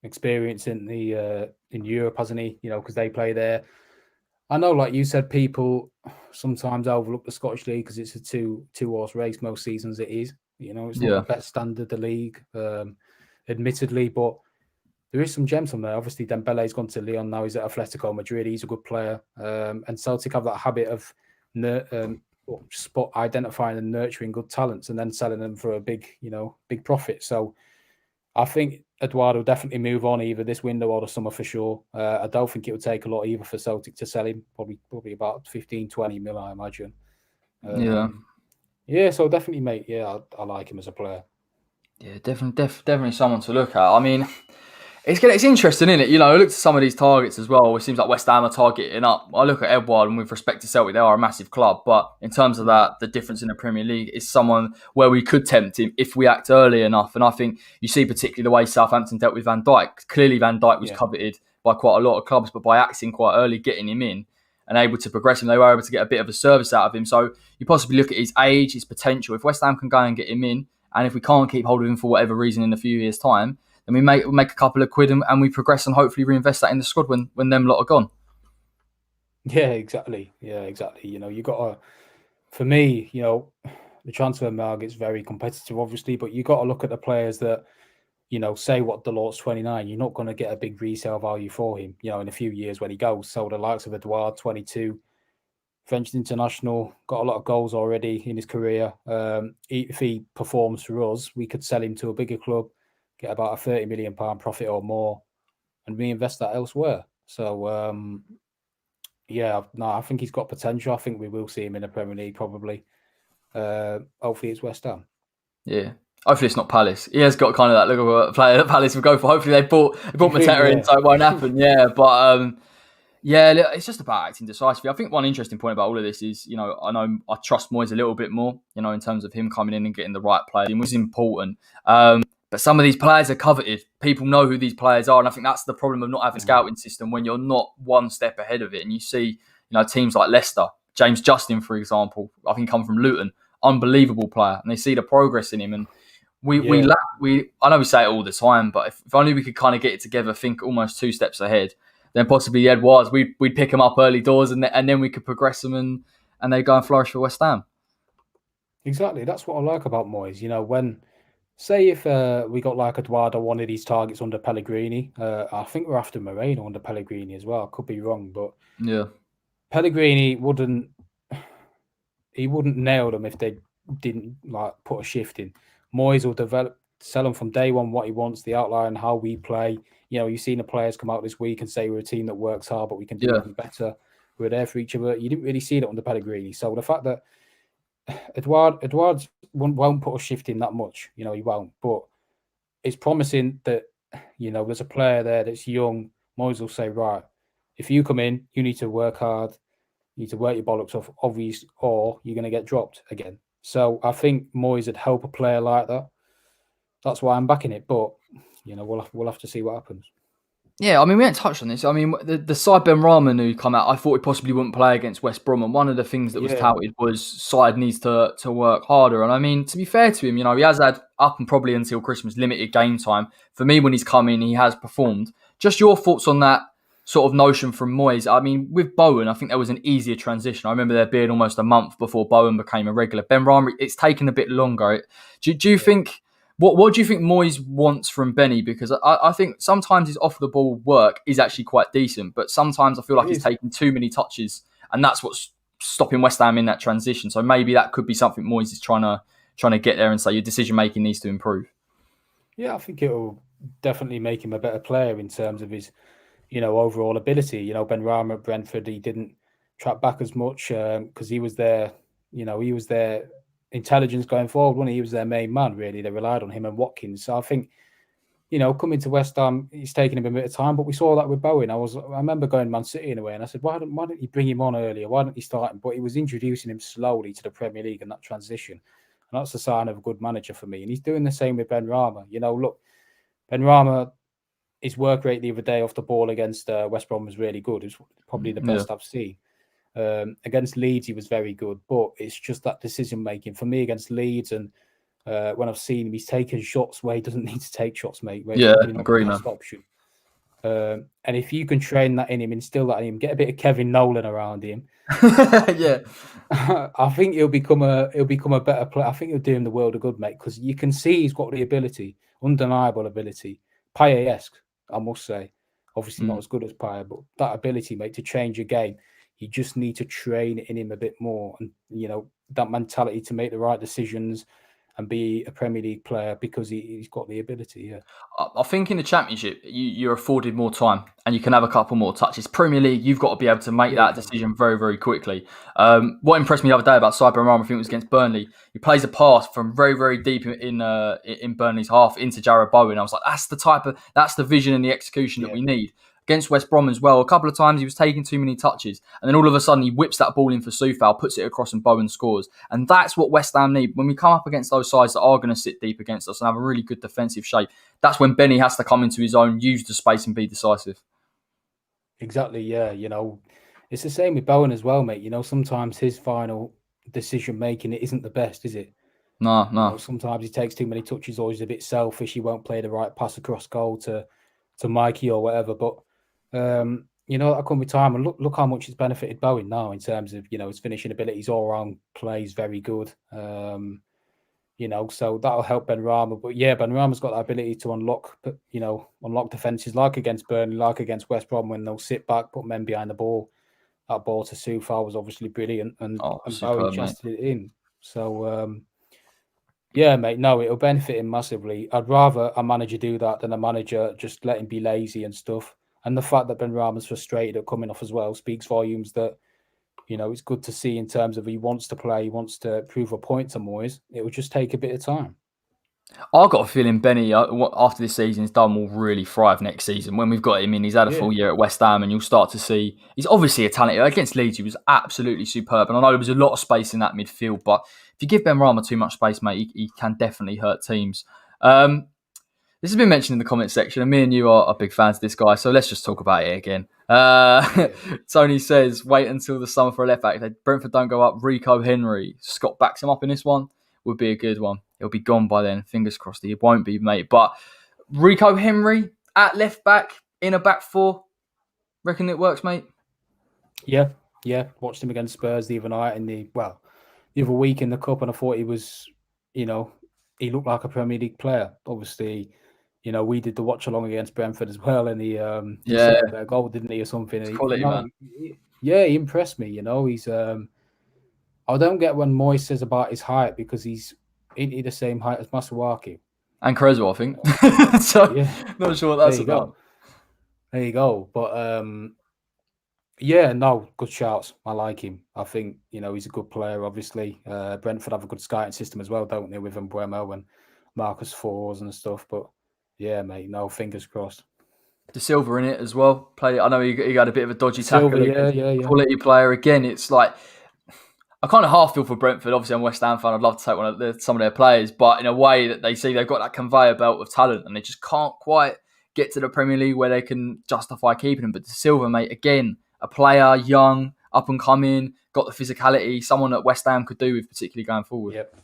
experience in Europe, hasn't he? Because they play there. I know, like you said, people sometimes overlook the Scottish League because it's a two-horse race. Most seasons it is. It's not the best standard of the league, admittedly, but there is some gems on there. Obviously, Dembele's gone to Lyon now. He's at Atletico Madrid. He's a good player. And Celtic have that habit of identifying and nurturing good talents and then selling them for a big profit. So I think Edouard will definitely move on either this window or the summer for sure. I don't think it would take a lot either for Celtic to sell him. Probably about 15-20 mil, I imagine. So definitely, mate. Yeah, I like him as a player. Yeah, definitely someone to look at. I mean, It's interesting, isn't it? I look at some of these targets as well. It seems like West Ham are targeting up. I look at Edouard, and with respect to Celtic, they are a massive club. But in terms of that, the difference in the Premier League is someone where we could tempt him if we act early enough. And I think you see particularly the way Southampton dealt with Van Dijk. Clearly, Van Dijk was coveted by quite a lot of clubs, but by acting quite early, getting him in and able to progress him, they were able to get a bit of a service out of him. So you possibly look at his age, his potential. If West Ham can go and get him in, and if we can't keep hold of him for whatever reason in a few years' time, then we make a couple of quid and we progress and hopefully reinvest that in the squad when them lot are gone. Yeah, exactly. You got to, for me, the transfer market's very competitive, obviously, but you got to look at the players that, say what Delort's 29, you're not going to get a big resale value for him, in a few years when he goes. So the likes of Edouard, 22, French international, got a lot of goals already in his career. If he performs for us, we could sell him to a bigger club, get about a £30 million profit or more, and reinvest that elsewhere. So, I think he's got potential. I think we will see him in the Premier League probably. Hopefully it's West Ham. Yeah. Hopefully it's not Palace. He has got kind of that look of a player that Palace will go for. Hopefully they bought Mateta in, so it won't happen. Yeah, but it's just about acting decisively. I think one interesting point about all of this is, I trust Moyes a little bit more, in terms of him coming in and getting the right player. It was important. But some of these players are coveted. People know who these players are. And I think that's the problem of not having a scouting system when you're not one step ahead of it. And you see, teams like Leicester, James Justin, for example, I think come from Luton, unbelievable player. And they see the progress in him. And we lack, I know we say it all the time, but if only we could kind of get it together, think almost two steps ahead, then possibly the Edouards, we'd pick them up early doors and then we could progress them and they go and flourish for West Ham. Exactly. That's what I like about Moyes. When, say if we got like Edouard or one of these targets under Pellegrini, I think we're after Moreno under Pellegrini as well. I could be wrong, but Pellegrini wouldn't nail them if they didn't put a shift in. Moyes will sell them from day one what he wants, the outline, how we play. You've seen the players come out this week and say we're a team that works hard, but we can do even better. We're there for each other. You didn't really see that under Pellegrini. So the fact that Edouard won't put a shift in that much, he won't. But it's promising that, there's a player there that's young. Moyes will say, right, if you come in, you need to work hard. You need to work your bollocks off, obvious, or you're going to get dropped again. So I think Moyes would help a player like that. That's why I'm backing it. But, we'll have to see what happens. Yeah, we haven't touched on this. The side Benrahma who come out, I thought he possibly wouldn't play against West Brom. And one of the things that was touted was side needs to work harder. And to be fair to him, he has had up and probably until Christmas limited game time. For me, when he's come in, he has performed. Just your thoughts on that sort of notion from Moyes. With Bowen, I think there was an easier transition. I remember there being almost a month before Bowen became a regular. Benrahma, it's taken a bit longer. Do you think... What do you think Moyes wants from Benny? Because I think sometimes his off-the-ball work is actually quite decent, but sometimes I feel like he's taking too many touches, and that's what's stopping West Ham in that transition. So maybe that could be something Moyes is trying to get there and say your decision-making needs to improve. Yeah, I think it will definitely make him a better player in terms of his, overall ability. Benrahma at Brentford, he didn't track back as much because he was there, he was there intelligence going forward when he was their main man, really. They relied on him and Watkins. So I think, coming to West Ham, he's taken him a bit of time, but we saw that with Bowen. I remember going Man City in a way, and I said, why don't you bring him on earlier? Why don't you start him? But he was introducing him slowly to the Premier League and that transition. And that's a sign of a good manager for me. And he's doing the same with Benrahma. Look, Benrahma, his work rate the other day off the ball against West Brom was really good. It was probably the best I've seen. Against Leeds, he was very good, but it's just that decision making for me against Leeds. And when I've seen him, he's taking shots where he doesn't need to take shots, mate. Agree, man. Option. And if you can train that in him, instill that in him, get a bit of Kevin Nolan around him, I think he'll become a better player. I think he'll do him the world of good, mate, because you can see he's got the ability, undeniable ability, Payet-esque, I must say. Obviously not as good as Payet, but that ability, mate, to change a game. You just need to train in him a bit more, and that mentality to make the right decisions and be a Premier League player because he's got the ability. Yeah, I think in the Championship, you're afforded more time and you can have a couple more touches. Premier League, you've got to be able to make that decision very, very quickly. What impressed me the other day about Benrahma, I think it was against Burnley. He plays a pass from very, very deep in Burnley's half into Jarrod Bowen. I was like, that's the vision and the execution that we need. Against West Brom as well, a couple of times he was taking too many touches, and then all of a sudden he whips that ball in for Soufal, puts it across, and Bowen scores. And that's what West Ham need. When we come up against those sides that are going to sit deep against us and have a really good defensive shape, that's when Benny has to come into his own, use the space, and be decisive. Exactly, yeah. It's the same with Bowen as well, mate. Sometimes his final decision-making, it isn't the best, is it? No. Sometimes he takes too many touches or he's a bit selfish. He won't play the right pass across goal to Mikey or whatever. But that come with time, and look how much it's benefited Bowen now in terms of his finishing abilities, all around plays very good. So that'll help Benrahma. But yeah, Benrahma's got that ability to unlock defenses like against Burnley, like against West Brom when they'll sit back, put men behind the ball. That ball to Soufal was obviously brilliant, and Bowen chested it in. So yeah, mate, no, it'll benefit him massively. I'd rather a manager do that than a manager just let him be lazy and stuff. And the fact that Benrahma's frustrated at coming off as well speaks volumes that, it's good to see in terms of he wants to play, he wants to prove a point to Moyes. It will just take a bit of time. I've got a feeling Benny, after this season's done, will really thrive next season. When we've got him in, he's had a full year at West Ham, and you'll start to see he's obviously a talent. Against Leeds, he was absolutely superb. And I know there was a lot of space in that midfield, but if you give Benrahma too much space, mate, he can definitely hurt teams. This has been mentioned in the comment section, and me and you are big fans of this guy, so let's just talk about it again. Tony says, wait until the summer for a left back. If Brentford don't go up, Rico Henry, Scott backs him up in this one, would be a good one. He'll be gone by then. Fingers crossed he won't be, mate. But Rico Henry at left back in a back four, reckon it works, mate? Yeah. Watched him against Spurs the other night the other week in the cup, and I thought he was, he looked like a Premier League player. Obviously, we did the watch along against Brentford as well, and he set a goal, didn't he, or something? It's quality, man. He impressed me. He's. I don't get when Moyes says about his height because he's ain't the same height as Masuaku and Creswell, I think. So not sure what that's about. There you go. But good shouts. I like him. I think he's a good player. Obviously, Brentford have a good scouting system as well, don't they, with Mbeumo and Marcus Fours and stuff. But yeah, mate, fingers crossed. De Silva in it as well. I know he had a bit of a dodgy tackle. Yeah. Quality player again. It's like I kind of half feel for Brentford. Obviously, I'm a West Ham fan. I'd love to take some of their players, but in a way that they see they've got that conveyor belt of talent, and they just can't quite get to the Premier League where they can justify keeping him. But De Silva, mate, again, a player, young, up and coming, got the physicality, someone that West Ham could do with, particularly going forward. Yep.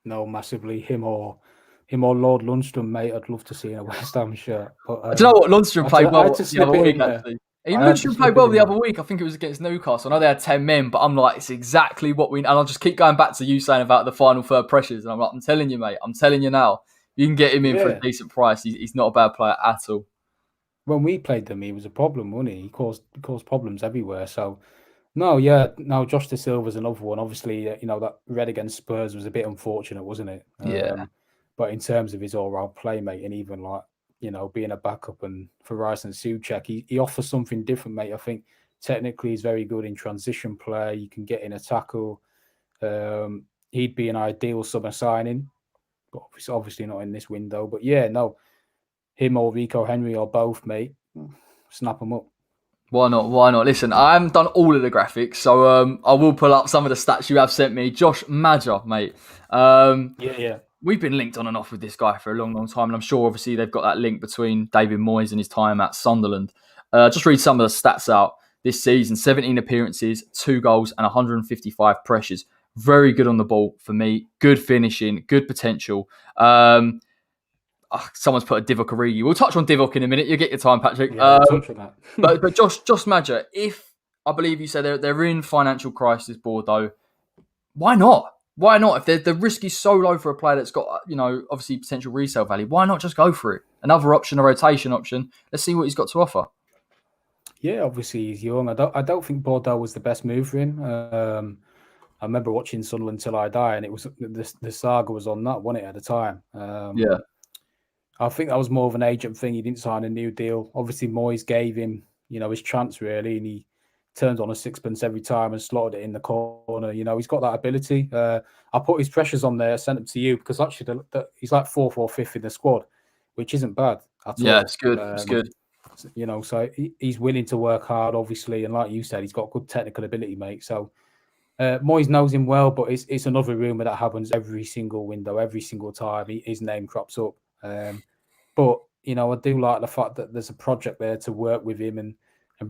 No, massively. Him or Lord Lundstrom, mate. I'd love to see in a West Ham shirt. But, do you know what? Lundstrom played well the other week, actually. Lundstrom played well the other week. I think it was against Newcastle. I know they had 10 men, but I'm like, it's exactly what we... And I'll just keep going back to you saying about the final third pressures. And I'm like, I'm telling you, mate. I'm telling you now. You can get him in for a decent price. He's not a bad player at all. When we played them, he was a problem, wasn't he? He caused problems everywhere. So, Josh De Silva's another one. Obviously, that red against Spurs was a bit unfortunate, wasn't it? But in terms of his all-round play, mate, and even like, being a backup and for Rice and Souček, he offers something different, mate. I think technically he's very good in transition play. You can get in a tackle. He'd be an ideal summer signing, but obviously not in this window. But him or Rico Henry or both, mate, snap them up. Why not? Listen, I haven't done all of the graphics, so I will pull up some of the stats you have sent me. Josh Madger, mate. We've been linked on and off with this guy for a long, long time, and I'm sure, obviously, they've got that link between David Moyes and his time at Sunderland. Just read some of the stats out this season. 17 appearances, 2 goals, and 155 pressures. Very good on the ball for me. Good finishing, good potential. Someone's put a Divock Origi. We'll touch on Divock in a minute. You'll get your time, Patrick. Touch on that. but Josh Madger, if I believe you said they're in financial crisis, Bordeaux, why not? Why not? If the risk is so low for a player that's got, obviously potential resale value, why not just go for it? Another option, a rotation option. Let's see what he's got to offer. Yeah, obviously he's young. I don't think Bordeaux was the best move for him. I remember watching Sunderland Till I Die, and it was the saga was on that, wasn't it, at the time? Yeah. I think that was more of an agent thing. He didn't sign a new deal. Obviously, Moyes gave him, his chance really, and he turned on a sixpence every time and slotted it in the corner. He's got that ability. I put his pressures on there, sent them to you because actually he's like fourth or fifth in the squad, which isn't bad at all. Yeah, it's good. It's good. So he's willing to work hard, obviously, and like you said, he's got good technical ability, mate. So Moyes knows him well, but it's another rumour that happens every single window, every single time his name crops up. But I do like the fact that there's a project there to work with him and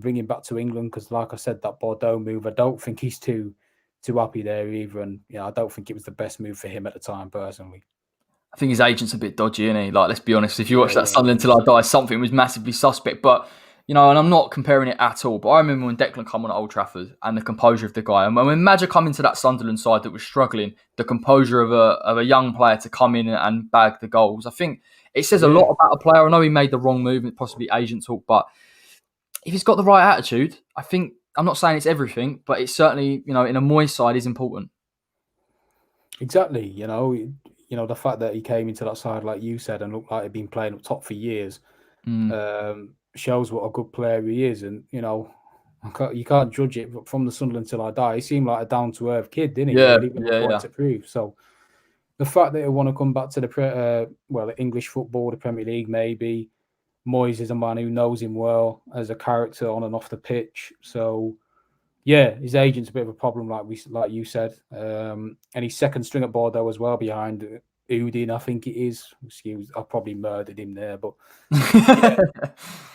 bring him back to England because, like I said, that Bordeaux move, I don't think he's too happy there either, and I don't think it was the best move for him at the time personally. I think his agent's a bit dodgy, isn't he? Like, let's be honest. If you watch that Sunderland Till I Die, something was massively suspect. But and I'm not comparing it at all. But I remember when Declan came on at Old Trafford and the composure of the guy, and when Madger come into that Sunderland side that was struggling, the composure of a young player to come in and bag the goals. I think it says a lot about a player. I know he made the wrong move, possibly agent talk, but if he's got the right attitude, I think, I'm not saying it's everything, but it's certainly, in a Moyes side is important. Exactly. The fact that he came into that side, like you said, and looked like he'd been playing up top for years, shows what a good player he is. And, you can't judge it, but from the Sunderland Till I Die, he seemed like a down-to-earth kid, didn't he? Yeah, really to prove. So the fact that he want to come back to the English football, the Premier League, maybe. Moyes is a man who knows him well as a character on and off the pitch. So, yeah, his agent's a bit of a problem, like you said. And he's second string at Bordeaux as well behind Udin, I think it is. Excuse, I probably murdered him there, but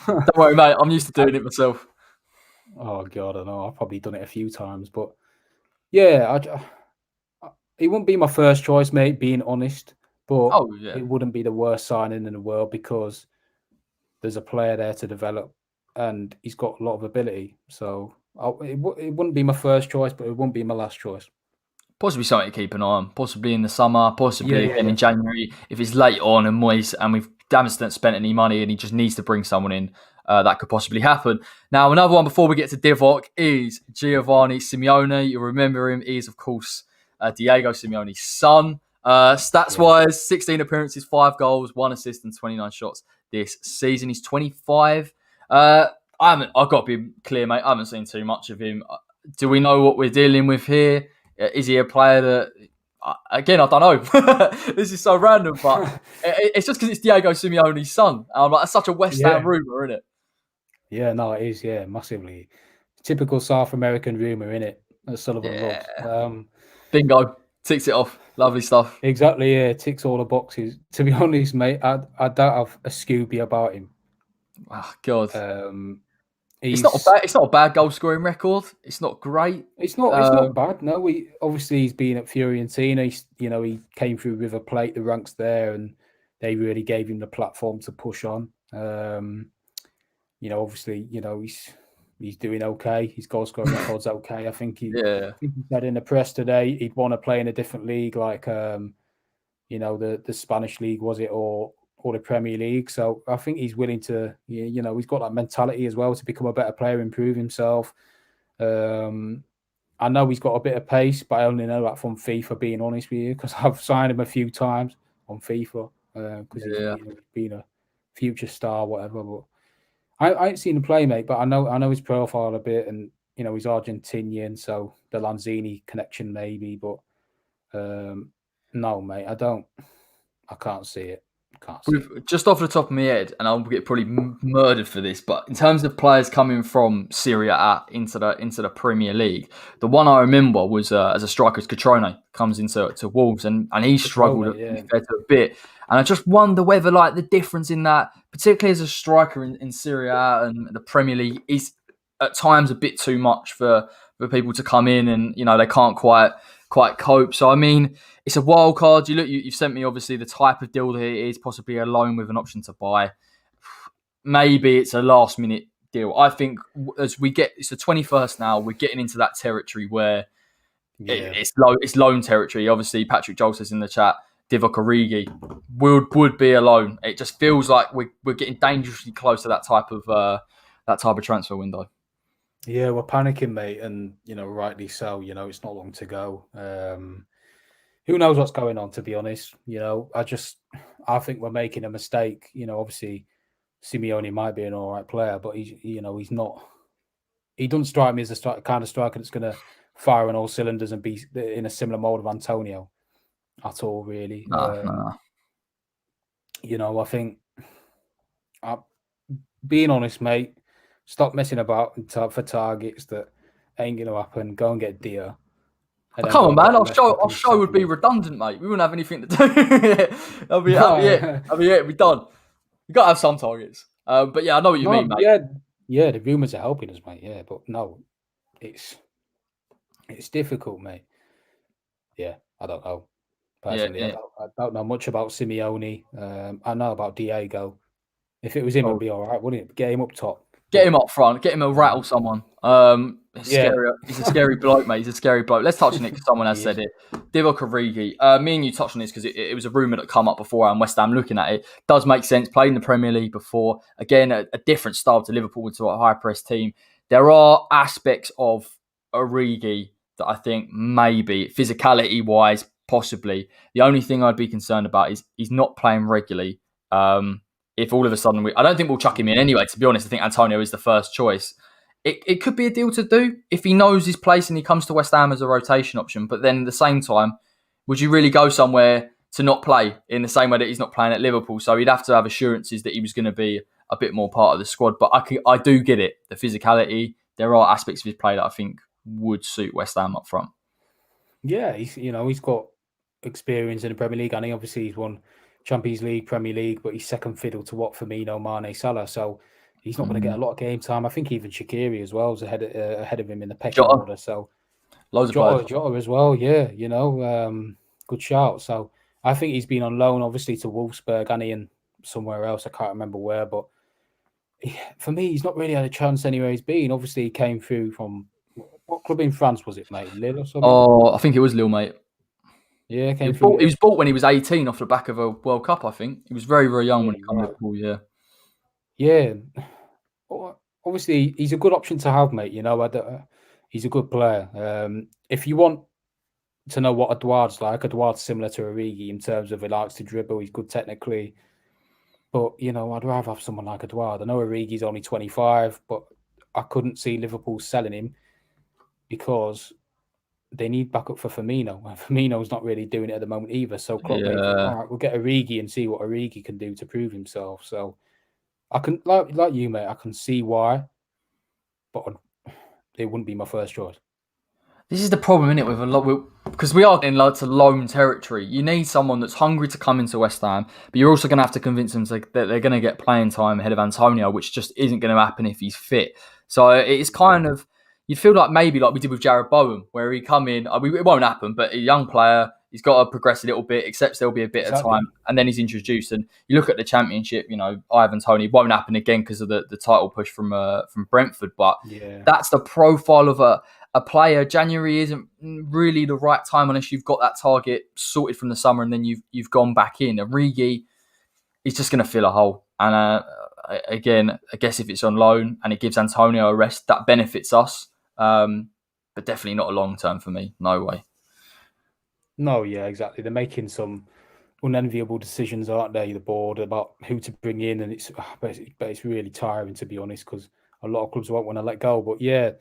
don't worry, mate. I'm used to doing it myself. Oh God, I know. I've probably done it a few times, but yeah, it wouldn't be my first choice, mate. Being honest, but it wouldn't be the worst signing in the world because there's a player there to develop, and he's got a lot of ability. So it wouldn't be my first choice, but it wouldn't be my last choice. Possibly something to keep an eye on. Possibly in the summer. Possibly again in January. If it's late on and Moyes and we've haven't spent any money and he just needs to bring someone in, that could possibly happen. Now, another one before we get to Divock is Giovanni Simeone. You remember him. He is, of course, Diego Simeone's son. Stats-wise, 16 appearances, 5 goals, 1 assist and 29 shots this season. He's 25. I've got to be clear, mate. I haven't seen too much of him. Do we know what we're dealing with here? Is he a player that... Again, I don't know. This is so random, but it's just because it's Diego Simeone's son. I'm like, that's such a West Ham rumour, isn't it? Yeah, no, it is. Yeah, massively. Typical South American rumour, isn't it? That Sullivan loves. Bingo. Ticks it off. Lovely stuff. Exactly, yeah. Ticks all the boxes. To be honest, mate, I don't have a Scooby about him. Oh, God. It's not a bad goal scoring record. It's not great. It's not bad. No, he's been at Fiorentina. He came through River Plate, the ranks there, and they really gave him the platform to push on. Obviously, he's doing okay. His goal scoring record's okay. I think he said in the press today he'd want to play in a different league, like the Spanish league, was it, or the Premier League. So I think he's willing to, he's got that mentality as well to become a better player, improve himself. I know he's got a bit of pace, but I only know that from FIFA, being honest with you, because I've signed him a few times on FIFA because he's been a future star, whatever. But I ain't seen him play, mate, but I know his profile a bit, and he's Argentinian, so the Lanzini connection maybe, but no, mate, I can't see it. Just off the top of my head, and I'll get probably murdered for this, but in terms of players coming from Serie A into the Premier League, the one I remember was as a striker, Catrone comes into Wolves, and he struggled a bit. And I just wonder whether the difference in that, particularly as a striker in Serie A and the Premier League, is at times a bit too much for people to come in, and they can't quite cope. So I mean, it's a wild card. You've sent me obviously the type of deal that it is, possibly a loan with an option to buy. Maybe it's a last minute deal. I think as it's the 21st now, we're getting into that territory where it's loan territory. Obviously, Patrick Joel says in the chat, Divock Origi would be a loan. It just feels like we're getting dangerously close to that type of transfer window. Yeah, we're panicking, mate, and rightly so. It's not long to go. Who knows what's going on? To be honest, I think we're making a mistake. Obviously, Simeone might be an all right player, but he's not. He doesn't strike me as a kind of striker that's going to fire on all cylinders and be in a similar mold of Antonio at all, really. No. I think, being honest, mate, stop messing about for targets that ain't going to happen. Go and get Dia. Oh, come on, man! Our show would be redundant, mate. We wouldn't have anything to do. That'll be it. It'd be done. You got to have some targets. But yeah, I know what you mean, mate. Yeah. The rumours are helping us, mate. Yeah, but no, it's difficult, mate. Yeah, I don't know. Personally, I don't know much about Simeone. I know about Diego. If it was him, it'd be all right, wouldn't it? Get him up top. Get him up front. Get him to rattle someone. He's a scary bloke, mate. He's a scary bloke. Let's touch on it because someone has said it. Divock Origi. Me and you touched on this because it was a rumour that come up before, and West Ham looking at it does make sense. Played in the Premier League before. Again, a different style to Liverpool, to a high press team. There are aspects of Origi that I think maybe physicality wise, possibly. The only thing I'd be concerned about is he's not playing regularly. If all of a sudden I don't think we'll chuck him in anyway. To be honest, I think Antonio is the first choice. It could be a deal to do if he knows his place and he comes to West Ham as a rotation option. But then at the same time, would you really go somewhere to not play in the same way that he's not playing at Liverpool? So he'd have to have assurances that he was going to be a bit more part of the squad. But I do get it. The physicality, there are aspects of his play that I think would suit West Ham up front. Yeah, he's got experience in the Premier League, and obviously he's won Champions League, Premier League, but he's second fiddle to what Firmino, Mane, Salah. So he's not going to get a lot of game time. I think even Shaqiri as well is ahead of him in the pecking order. So loads of Jota as well. Yeah, good shout. So I think he's been on loan, obviously, to Wolfsburg and somewhere else. I can't remember where, but for me, he's not really had a chance anywhere he's been. Obviously, he came through from what club in France was it, mate? Lille or something? Oh, I think it was Lille, mate. Yeah, he was bought when he was 18 off the back of a World Cup, I think. He was very, very young when he came to Liverpool, yeah. Yeah. Obviously, he's a good option to have, mate. He's a good player. If you want to know what Edouard's like, Edouard's similar to Origi in terms of he likes to dribble, he's good technically. But, I'd rather have someone like Edouard. I know Origi's only 25, but I couldn't see Liverpool selling him because they need backup for Firmino. Firmino's not really doing it at the moment either. So Klopp all right, we'll get Origi and see what Origi can do to prove himself. So I can, like you, mate, I can see why, but it wouldn't be my first choice. This is the problem, isn't it, with a lot, because we are in to loan territory. You need someone that's hungry to come into West Ham, but you're also going to have to convince them that they're going to get playing time ahead of Antonio, which just isn't going to happen if he's fit. So it's kind of, you feel like maybe like we did with Jared Bowen, where he come in, it won't happen, but a young player, he's got to progress a little bit, accepts there'll be a bit of time, and then he's introduced. And you look at the Championship, Ivan Toney, won't happen again because of the title push from Brentford, but that's the profile of a player. January isn't really the right time unless you've got that target sorted from the summer and then you've gone back in. Origi is just going to fill a hole. And again, I guess if it's on loan and it gives Antonio a rest, that benefits us. But definitely not a long term for me. No way. No, yeah, exactly. They're making some unenviable decisions, aren't they? The board about who to bring in, and it's really tiring, to be honest, because a lot of clubs won't want to let go. But yeah,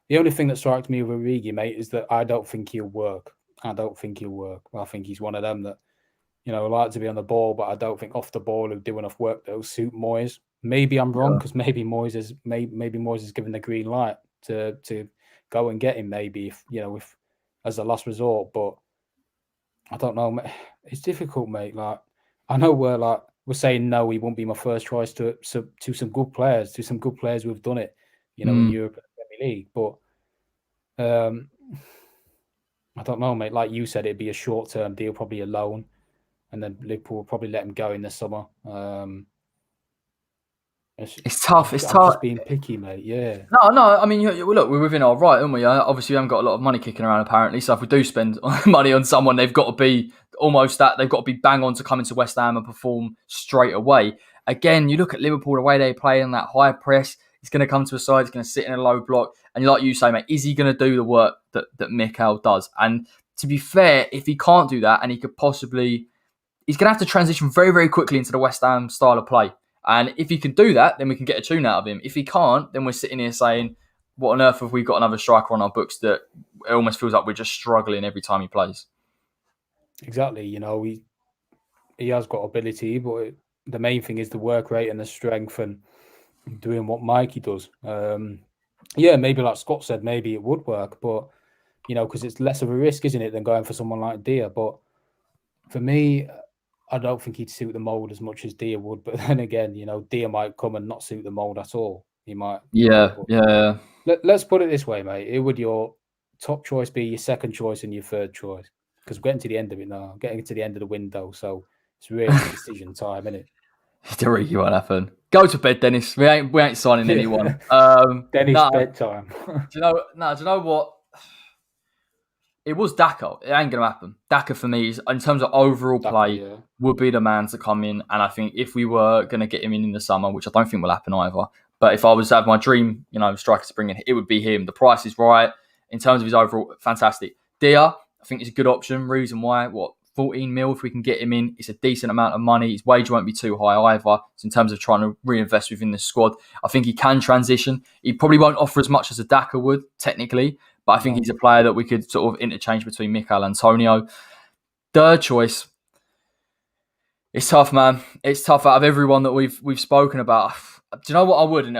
the only thing that strikes me with Origi, mate, is that I don't think he'll work. I think he's one of them that, like to be on the ball, but I don't think off the ball he'll do enough work that will suit Moyes. Maybe I'm wrong because maybe Moyes is given the green light to go and get him. Maybe if as a last resort, but I don't know. It's difficult, mate. Like I know we're saying no, he won't be my first choice to some good players, who've done it, in Europe and the Premier League. But I don't know, mate. Like you said, it'd be a short-term deal, probably a loan, and then Liverpool will probably let him go in the summer. It's tough. It's I'm tough. Just being picky, mate. Yeah. No. I mean, look, we're within our right, aren't we? Obviously, we haven't got a lot of money kicking around, apparently. So if we do spend money on someone, they've got to be almost that. They've got to be bang on to come into West Ham and perform straight away. Again, you look at Liverpool, the way they play in that high press. He's going to come to a side. He's going to sit in a low block. And like you say, mate, is he going to do the work that Mikel does? And to be fair, if he can't do that, and he could possibly, he's going to have to transition very, very quickly into the West Ham style of play. And if he can do that, then we can get a tune out of him. If he can't, then we're sitting here saying, what on earth have we got another striker on our books that it almost feels like we're just struggling every time he plays? Exactly. He has got ability, but the main thing is the work rate and the strength and doing what Mikey does. Maybe like Scott said, maybe it would work, but because it's less of a risk, isn't it, than going for someone like Dia. But for me, I don't think he'd suit the mold as much as Dia would. But then again, Dia might come and not suit the mold at all. He might. Yeah. Let's put it this way, mate. It would your top choice be your second choice and your third choice? Because we're getting to the end of it now. Getting to the end of the window, so it's really decision time, isn't it? It really won't happen. Go to bed, Dennis. We ain't signing anyone. Dennis, bedtime. Do you know what? It was Daka. It ain't gonna happen. Daka for me, in terms of overall play, would be the man to come in. And I think if we were gonna get him in the summer, which I don't think will happen either, but if I was to have my dream, striker to bring in, it would be him. The price is right in terms of his overall fantastic. Dia, I think is a good option. Reason why? 14 mil if we can get him in. It's a decent amount of money. His wage won't be too high either. So in terms of trying to reinvest within the squad, I think he can transition. He probably won't offer as much as a Daka would, technically, but I think he's a player that we could sort of interchange between Mikel and Antonio. Third choice. It's tough, man. It's tough out of everyone that we've spoken about. Do you know what I would? And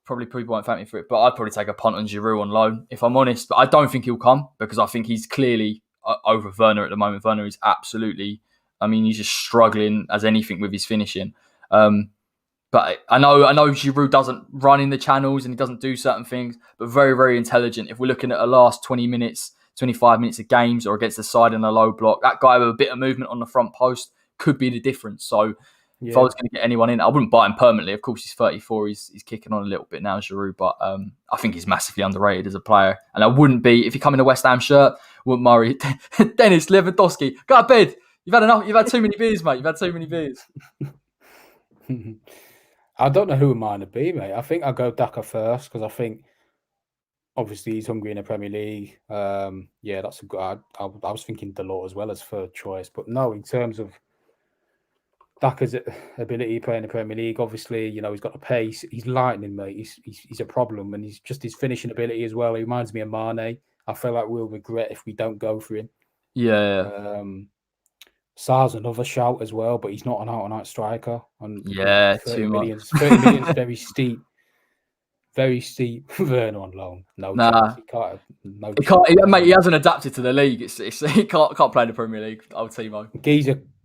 probably people won't thank me for it, but I'd probably take a punt on Giroud on loan, if I'm honest. But I don't think he'll come because I think he's clearly over Werner at the moment. Werner is absolutely, he's just struggling as anything with his finishing. But I know Giroud doesn't run in the channels and he doesn't do certain things, but very, very intelligent. If we're looking at the last 20 minutes, 25 minutes of games or against the side in a low block, that guy with a bit of movement on the front post could be the difference. So if I was going to get anyone in, I wouldn't buy him permanently. Of course, he's 34. He's kicking on a little bit now, Giroud, but I think he's massively underrated as a player. And I wouldn't be, if he come in a West Ham shirt, wouldn't worry. Dennis Lewandowski, go to bed. You've had enough. You've had too many beers, mate. You've had too many beers. I don't know who mine would be, mate. I think I'll go Daka first because I think obviously he's hungry in the Premier League. That's a good. I was thinking Delort as well as third choice, but no, in terms of Daka's ability playing the Premier League, obviously, he's got the pace. He's lightning, mate. He's a problem, and he's just his finishing ability as well. He reminds me of Mane. I feel like we'll regret if we don't go for him. Yeah. Sar's another shout as well, but he's not an out-and-out striker. And too much. 30 million is very steep. Very steep. Werner on loan. No chance. He can't. Mate, he hasn't adapted to the league. He can't play in the Premier League. Old Timo.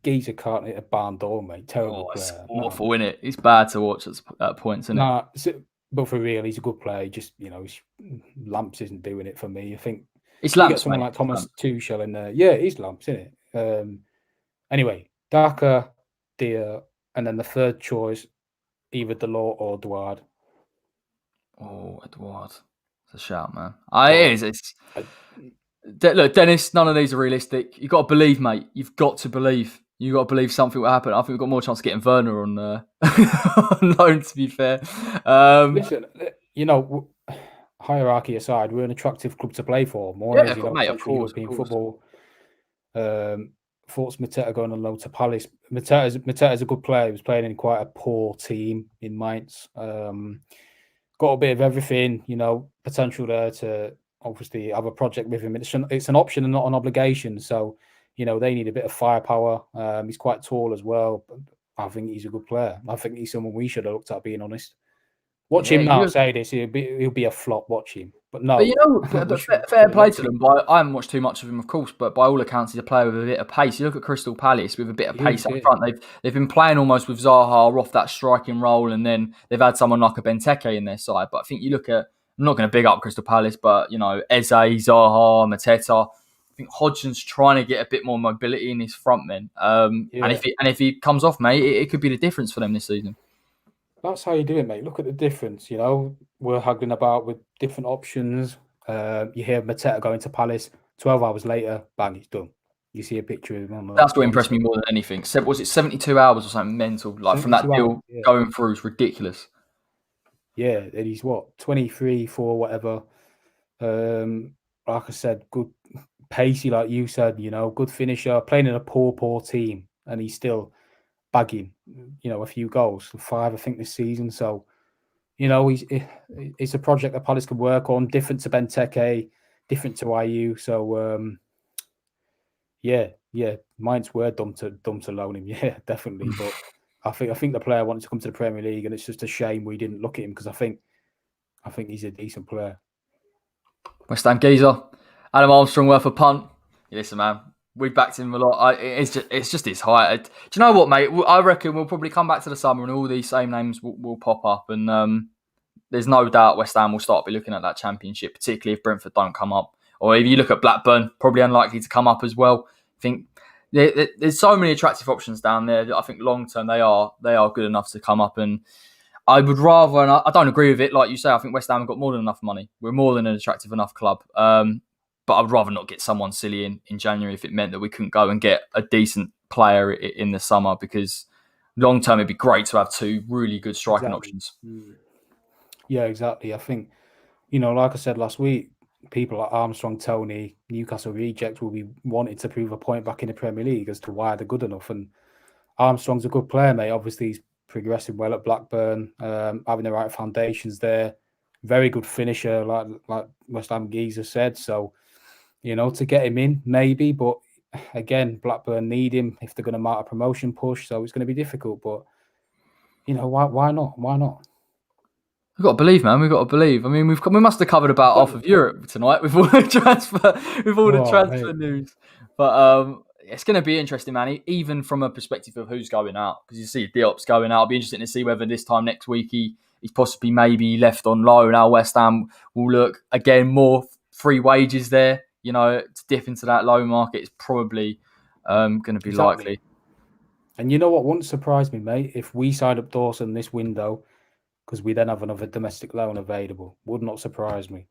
Geezer can't hit a barn door, mate. Terrible player. It's awful, isn't it? He's bad to watch at points, isn't it? But for real, he's a good player. Just, Lamps isn't doing it for me. I think it's Lamps, get someone like Thomas Tuchel in there. Yeah, he's Lamps, isn't it? Anyway, Daka, Dia, and then the third choice, either Delort or Edouard. Oh, Edouard. It's a shout, man. It is. Look, Dennis, none of these are realistic. You've got to believe, mate. You've got to believe. You've got to believe something will happen. I think we've got more chance of getting Werner on loan, to be fair. Listen, hierarchy aside, we're an attractive club to play for. Of course. Football. Thoughts Mateta going on loan to Palace. Mateta's a good player. He was playing in quite a poor team in Mainz. Got a bit of everything, potential there to obviously have a project with him. It's an option and not an obligation. So, they need a bit of firepower. He's quite tall as well. But I think he's a good player. I think he's someone we should have looked at, being honest. Watch him now say this. He'll be a flop. Watch him. But no. But fair play to them. I haven't watched too much of him, of course, but by all accounts, he's a player with a bit of pace. You look at Crystal Palace with a bit of pace up front. They've been playing almost with Zaha off that striking role, and then they've had someone like a Benteke in their side. But I think you look at, I'm not going to big up Crystal Palace, but Eze, Zaha, Mateta. I think Hodgson's trying to get a bit more mobility in his front men. And if he comes off, mate, it could be the difference for them this season. That's how you do it, mate. Look at the difference. We're haggling about with different options. You hear Mateta going to Palace. 12 hours later, bang, it's done. You see a picture of him. That's what impressed me more than anything. Was it 72 hours or something mental? Like from that deal going through is ridiculous. Yeah, and he's what, 23, 4, whatever. Like I said, good pacey, like you said, good finisher, playing in a poor team, and he's still bagging, a few goals, 5, I think, this season. So, it's a project that Palace can work on, different to Benteke, different to IU. So, yeah, minds were dumb to loan him. Yeah, definitely. But I think the player wanted to come to the Premier League, and it's just a shame we didn't look at him, because I think he's a decent player. West Ham geezer, Adam Armstrong worth a punt. Listen, man, we backed him a lot. It's just his height. Do you know what, mate? I reckon we'll probably come back to the summer and all these same names will pop up, and there's no doubt West Ham will start be looking at that Championship, particularly if Brentford don't come up. Or if you look at Blackburn, probably unlikely to come up as well. I think there's so many attractive options down there that I think long term they are good enough to come up. And I would rather, and I don't agree with it, like you say, I think West Ham have got more than enough money. We're more than an attractive enough club. But I'd rather not get someone silly in January if it meant that we couldn't go and get a decent player in the summer, because long term it'd be great to have two really good striking options. Yeah, exactly. I think, like I said last week, people like Armstrong, Toney, Newcastle rejects will be wanting to prove a point back in the Premier League as to why they're good enough. And Armstrong's a good player, mate. Obviously, he's progressing well at Blackburn, having the right foundations there. Very good finisher, like West Ham geezer said. So, to get him in, maybe. But again, Blackburn need him if they're going to mount a promotion push. So it's going to be difficult. But, why not? Why not? We've got to believe, man. We've got to believe. I mean, we must have covered about half of Europe tonight with all the transfer news. But it's going to be interesting, man. Even from a perspective of who's going out, because you see Diop's going out. It'll be interesting to see whether this time next week he's possibly maybe left on loan. Now West Ham will look again more free wages there. To dip into that loan market is probably going to be likely. And you know what wouldn't surprise me, mate, if we signed up Dawson this window, because we then have another domestic loan available. Would not surprise me.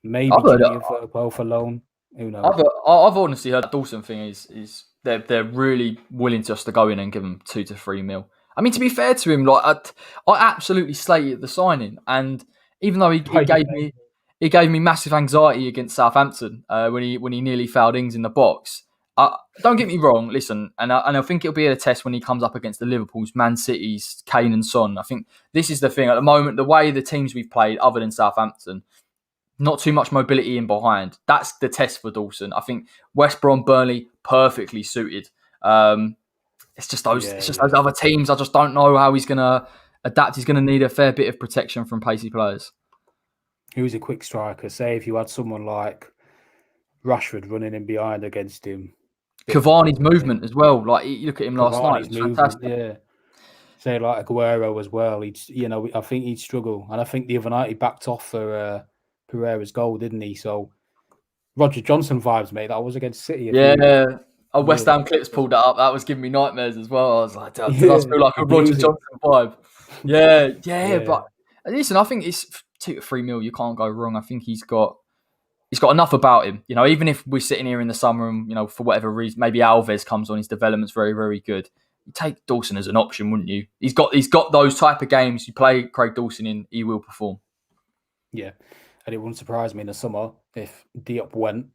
Maybe Jimmy and Firpo for loan. Who knows? I've honestly heard that Dawson thing is they're really willing just to go in and give him 2 to 3 mil. I mean, to be fair to him, like I absolutely slated the signing, and even though he gave me massive anxiety against Southampton when he nearly fouled Ings in the box. Don't get me wrong, listen, and I think it'll be a test when he comes up against the Liverpools, Man City's, Kane and Son. I think this is the thing. At the moment, the way the teams we've played, other than Southampton, not too much mobility in behind. That's the test for Dawson. I think West Brom, Burnley, perfectly suited. It's just those other teams. I just don't know how he's going to adapt. He's going to need a fair bit of protection from pacey players. Who's a quick striker? Say if you had someone like Rashford running in behind against him. Cavani's movement as well. Like you look at him last night, it's fantastic. Yeah. Say like Aguero as well. I think he'd struggle, and I think the other night he backed off for Pereira's goal, didn't he? So Roger Johnson vibes, mate. That was against City. West Ham clips pulled that up. That was giving me nightmares as well. I was like, does that feel like a Roger Johnson vibe? Yeah. But listen, I think it's 2 to 3 mil. You can't go wrong. I think he's got enough about him. Even if we're sitting here in the summer and, for whatever reason, maybe Alves comes on, his development's very, very good. You take Dawson as an option, wouldn't you? He's got those type of games. You play Craig Dawson in, he will perform. Yeah. And it wouldn't surprise me in the summer if Diop went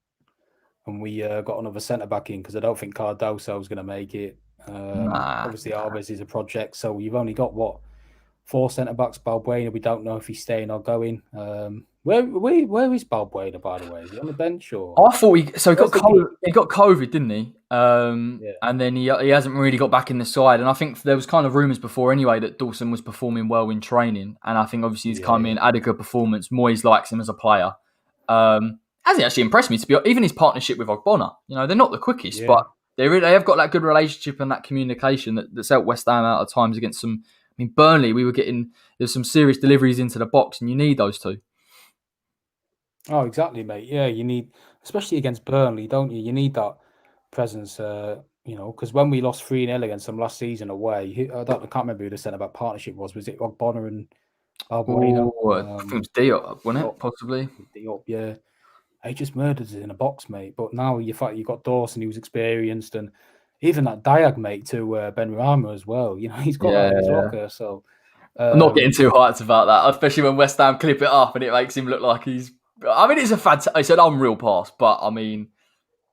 and we got another centre-back in, because I don't think Cardoso is going to make it. Obviously, Alves is a project, so you've only got, 4 centre-backs. Balbuena, we don't know if he's staying or going. Where is Balbuena, by the way? Is he on the bench? Or I thought he got COVID, didn't he? And then he hasn't really got back in the side. And I think there was kind of rumours before anyway that Dawson was performing well in training. And I think obviously he's come in, had a good performance. Moyes likes him as a player. Hasn't actually impressed me, to be honest. Even his partnership with Ogbonna. They're not the quickest, but they have got that good relationship and that communication that's helped West Ham out at times against some. I mean, Burnley, there's some serious deliveries into the box, and you need those two. Oh, exactly, mate. Yeah, you need, especially against Burnley, don't you? You need that presence, because when we lost 3-0 against them last season away, I can't remember who the centre-back partnership was. Was it Ogbonna and Balbuena? I think it was Diop, wasn't it? Possibly. Diop, yeah. He just murdered us in a box, mate. But now you got Dawson, who's experienced, and even that Diag, mate, to Benrahma as well. He's got that in his locker, so... I'm not getting too hyped about that, especially when West Ham clip it up and it makes him look like he's. I mean, it's an unreal pass, but I mean,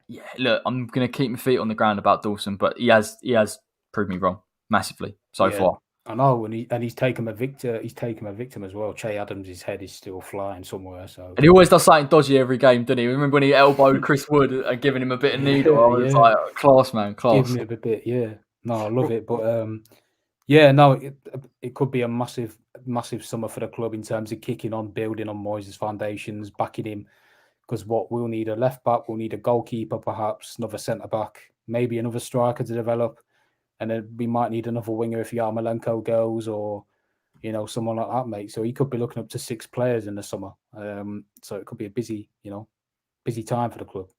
yeah. Look, I'm gonna keep my feet on the ground about Dawson, but he has proved me wrong massively so far. I know, and he's taken a victim as well. Che Adams' head is still flying somewhere. So, and he always does something dodgy every game, doesn't he? Remember when he elbowed Chris Wood and giving him a bit of needle? I was like, class, man, class. Give him a bit, yeah. No, I love it, but it could be a massive summer for the club in terms of kicking on, building on Moyes' foundations, backing him. Because we'll need a left back, we'll need a goalkeeper, perhaps another centre back, maybe another striker to develop. And then we might need another winger if Yarmolenko goes, or someone like that, mate. So he could be looking up to 6 players in the summer. So it could be a busy time for the club.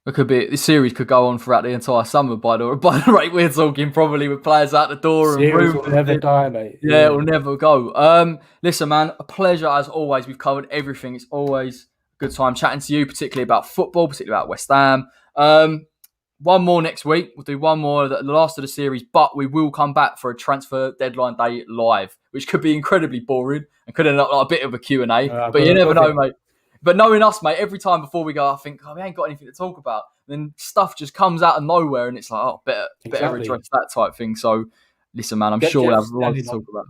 It could be. This series could go on throughout the entire summer. By the rate we're talking, probably with players out the door and room. Will never die, mate. Yeah, it will never go. Listen, man, a pleasure as always. We've covered everything. It's always a good time chatting to you, particularly about football, particularly about West Ham. One more next week. We'll do one more, the last of the series, but we will come back for a transfer deadline day live, which could be incredibly boring and could end up like a bit of a Q&A. But you never know, mate. But knowing us, mate, every time before we go, I think, we ain't got anything to talk about. Then stuff just comes out of nowhere and it's like, better address that type thing. So, listen, man, I'm sure we'll have a lot to talk about.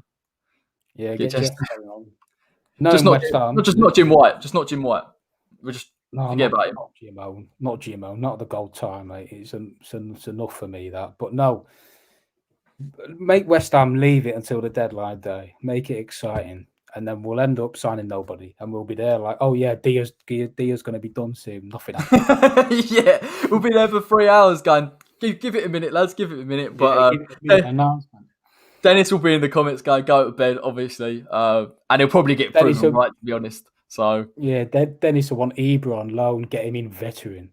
Yeah, get Jeff on. Just not Jim White. Just not Jim White. We're just... forget about him. Not GMO, not the gold time, mate. It's enough for me, that. But no, make West Ham leave it until the deadline day. Make it exciting. And then we'll end up signing nobody. And we'll be there like, Dia's going to be done soon. Nothing happens. Yeah, we'll be there for 3 hours going, give it a minute, lads, give it a minute. But announcement. Dennis will be in the comments going, go to bed, obviously. And he'll probably get proven right, to be honest. So yeah, Dennis will want Ibra on loan, get him in veteran.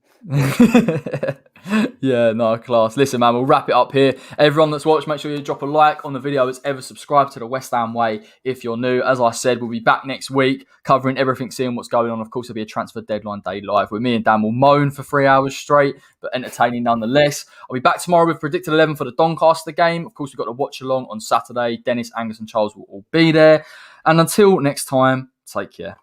Yeah, no, class. Listen, man, we'll wrap it up here. Everyone that's watched, make sure you drop a like on the video as ever. Subscribe to the West Ham Way if you're new. As I said, we'll be back next week covering everything, seeing what's going on. Of course, there'll be a transfer deadline day live where me and Dan will moan for 3 hours straight, but entertaining nonetheless. I'll be back tomorrow with Predicted 11 for the Doncaster game. Of course, we've got to watch along on Saturday. Dennis, Angus and Charles will all be there. And until next time, take care.